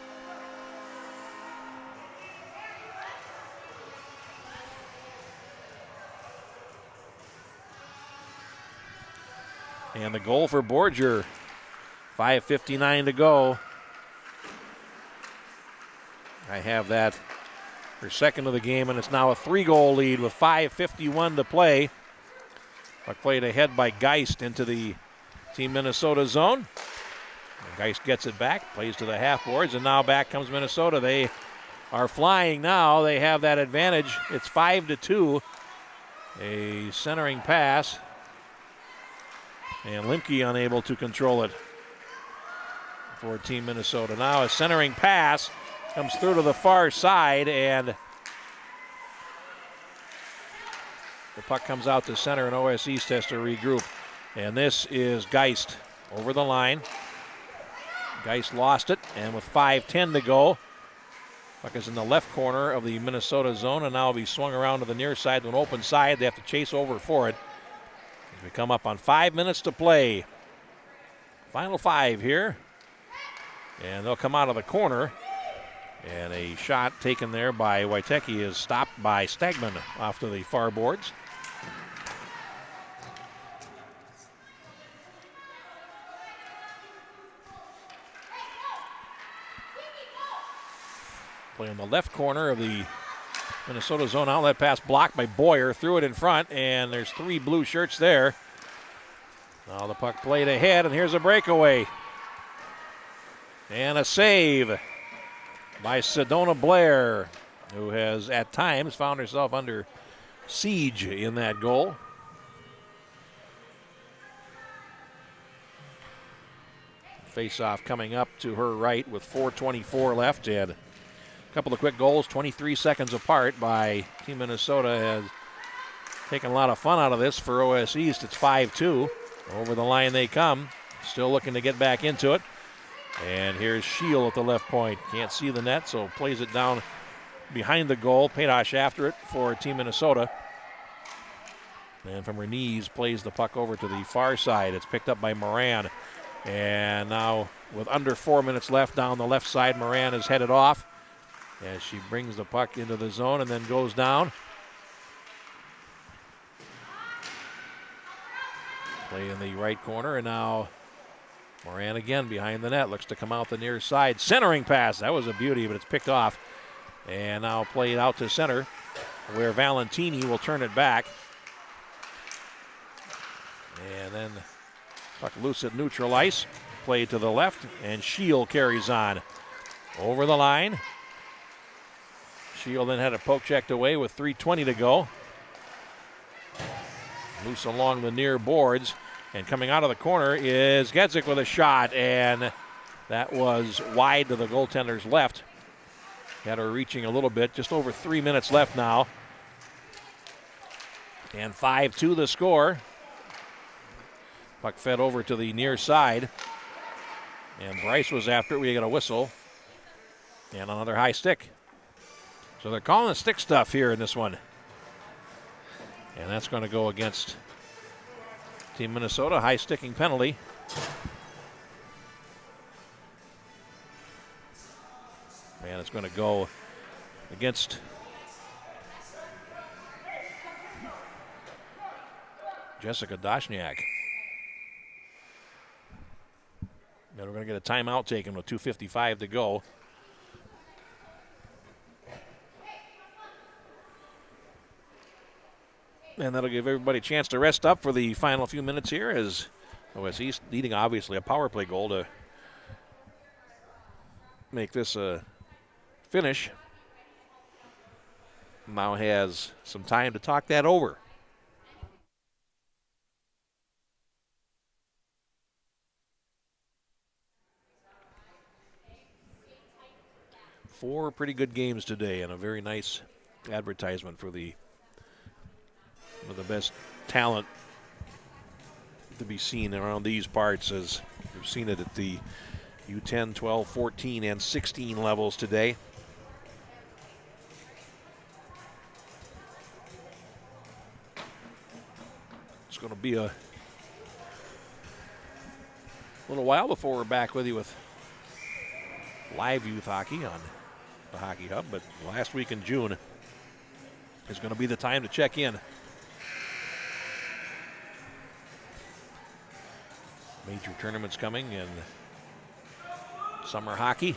And the goal for Borger. 5:59 to go. I have that. Her second of the game, and it's now a 3-goal lead with 5:51 to play. Puck played ahead by Geist into the Team Minnesota zone. And Geist gets it back, plays to the half boards, and now back comes Minnesota. They are flying now. They have that advantage. It's 5-2. A centering pass. And Limke unable to control it for Team Minnesota. Now a centering pass. Comes through to the far side, and the puck comes out to center, and OS East has to regroup. And this is Geist over the line. Geist lost it, and with 5:10 to go, puck is in the left corner of the Minnesota zone, and now will be swung around to the near side to an open side. They have to chase over for it. As we come up on 5 minutes to play. Final 5 here. And they'll come out of the corner. And a shot taken there by Witecki is stopped by Stagman off to the far boards. Play in the left corner of the Minnesota zone. Outlet pass blocked by Boyer. Threw it in front, and there's 3 blue shirts there. Now the puck played ahead, and here's a breakaway. And a save by Sedona Blair, who has at times found herself under siege in that goal. Face-off coming up to her right with 4:24 left, and a couple of quick goals, 23 seconds apart by Team Minnesota has taken a lot of fun out of this for OS East. It's 5-2. Over the line they come, still looking to get back into it. And here's Shield at the left point. Can't see the net, so plays it down behind the goal. Paydosh after it for Team Minnesota. And from her knees, plays the puck over to the far side. It's picked up by Moran. And now with under 4 minutes left down the left side, Moran is headed off as she brings the puck into the zone and then goes down. Play in the right corner, and now Moran again behind the net, looks to come out the near side. Centering pass, that was a beauty, but it's picked off. And now played out to center, where Valentini will turn it back. And then puck loose at neutral ice. play to the left, and Shield carries on. Over the line. Shield then had a poke checked away with 3:20 to go. Loose along the near boards. And coming out of the corner is Gedzik with a shot, and that was wide to the goaltender's left. Had her reaching a little bit, just over 3 minutes left now. And 5-2 the score. Puck fed over to the near side. And Bryce was after it. We get a whistle. And another high stick. So they're calling the stick stuff here in this one. And that's going to go against Team Minnesota. High sticking penalty. And it's going to go against Jessica Doshniak. And we're going to get a timeout taken with 2:55 to go. And that'll give everybody a chance to rest up for the final few minutes here, as OS East needing obviously a power play goal to make this a finish. Now has some time to talk that over. Four pretty good games today, and a very nice advertisement for the best talent to be seen around these parts, as we've seen it at the U10, 12, 14, and 16 levels today. It's going to be a little while before we're back with you with live youth hockey on the Hockey Hub, but last week in June is going to be the time to check in. Major tournaments coming in summer hockey.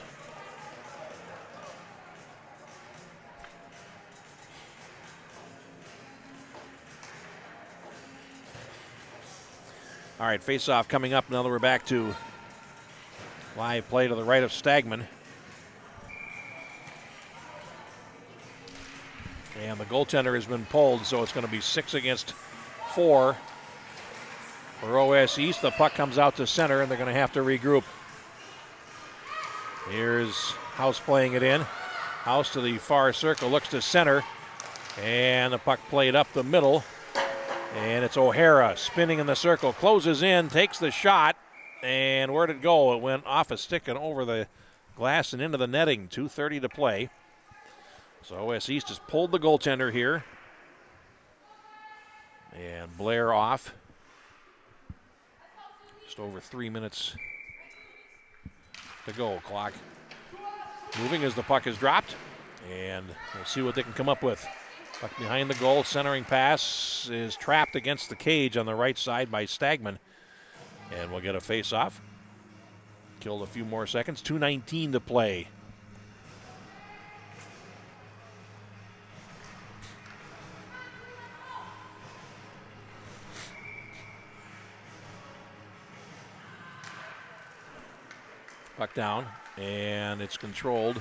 All right, face-off coming up now that we're back to live play to the right of Stagman. And the goaltender has been pulled, so it's going to be 6 against 4 for OS East. The puck comes out to center, and they're going to have to regroup. Here's House playing it in. House to the far circle, looks to center, and the puck played up the middle. And it's O'Hara spinning in the circle, closes in, takes the shot, and where'd it go? It went off a stick and over the glass and into the netting. 2:30 to play. So OS East has pulled the goaltender here. And Blair off. Just over 3 minutes to go. Clock moving as the puck is dropped. And we'll see what they can come up with. Puck behind the goal. Centering pass is trapped against the cage on the right side by Stagman. And we'll get a face-off. Killed a few more seconds. 2:19 to play. Puck down, and it's controlled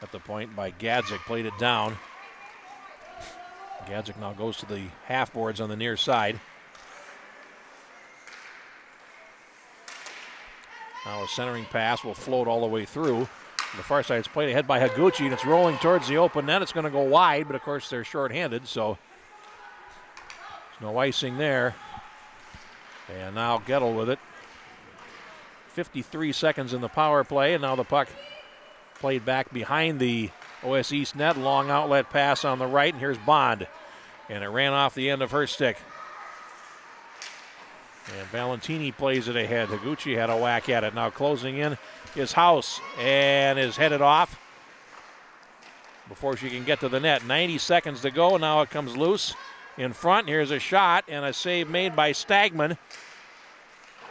at the point by Gadzik. Played it down. Gadzik now goes to the half boards on the near side. Now a centering pass will float all the way through. On the far side, it's played ahead by Higuchi, and it's rolling towards the open net. It's going to go wide, but of course they're shorthanded, so there's no icing there. And now Gettle with it. 53 seconds in the power play, and now the puck played back behind the OS East net. Long outlet pass on the right, and here's Bond. And it ran off the end of her stick. And Valentini plays it ahead. Higuchi had a whack at it. Now closing in is House, and is headed off before she can get to the net. 90 seconds to go. Now it comes loose in front. Here's a shot, and a save made by Stagman.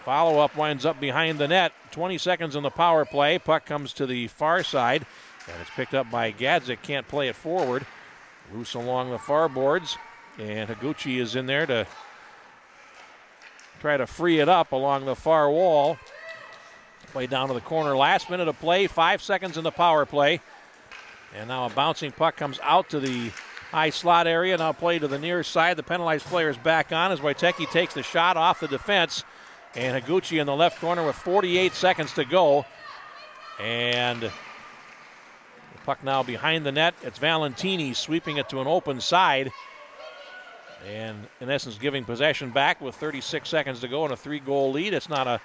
Follow-up winds up behind the net. 20 seconds in the power play. Puck comes to the far side, and it's picked up by Gadzik. Can't play it forward. Loose along the far boards, and Higuchi is in there to try to free it up along the far wall. Play down to the corner. Last minute of play, 5 seconds in the power play. And now a bouncing puck comes out to the high slot area. Now play to the near side. The penalized player is back on as Wojtecki takes the shot off the defense. And Higuchi in the left corner with 48 seconds to go. And the puck now behind the net. It's Valentini sweeping it to an open side. And in essence giving possession back with 36 seconds to go and a 3-goal lead. It's not a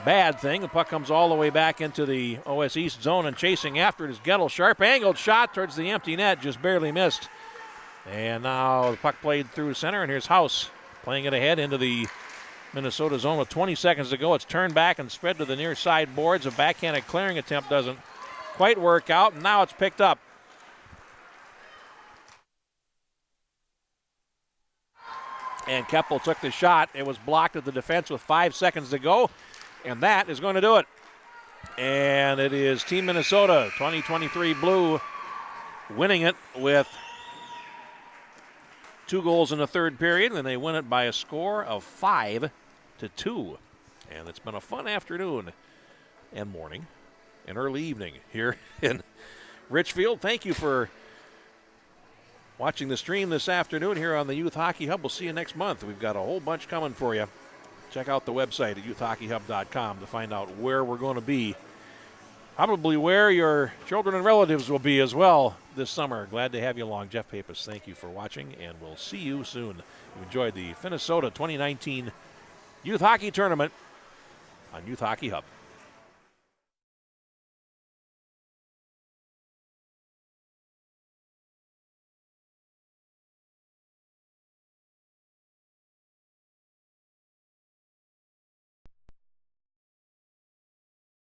bad thing. The puck comes all the way back into the OS East zone, and chasing after it is Gettle. Sharp angled shot towards the empty net, just barely missed. And now the puck played through center, and here's House playing it ahead into the Minnesota zone with 20 seconds to go. It's turned back and spread to the near side boards. A backhanded clearing attempt doesn't quite work out, and now it's picked up. And Keppel took the shot. It was blocked at the defense with 5 seconds to go. And that is going to do it. And it is Team Minnesota, 2023 Blue, winning it with 2 goals in the third period. And they win it by a score of 5-2. And it's been a fun afternoon and morning and early evening here in Richfield. Thank you for watching the stream this afternoon here on the Youth Hockey Hub. We'll see you next month. We've got a whole bunch coming for you. Check out the website at youthhockeyhub.com to find out where we're going to be. Probably where your children and relatives will be as well this summer. Glad to have you along. Jeff Pappas, thank you for watching, and we'll see you soon. You enjoyed the Finnesota 2019 Youth Hockey Tournament on Youth Hockey Hub.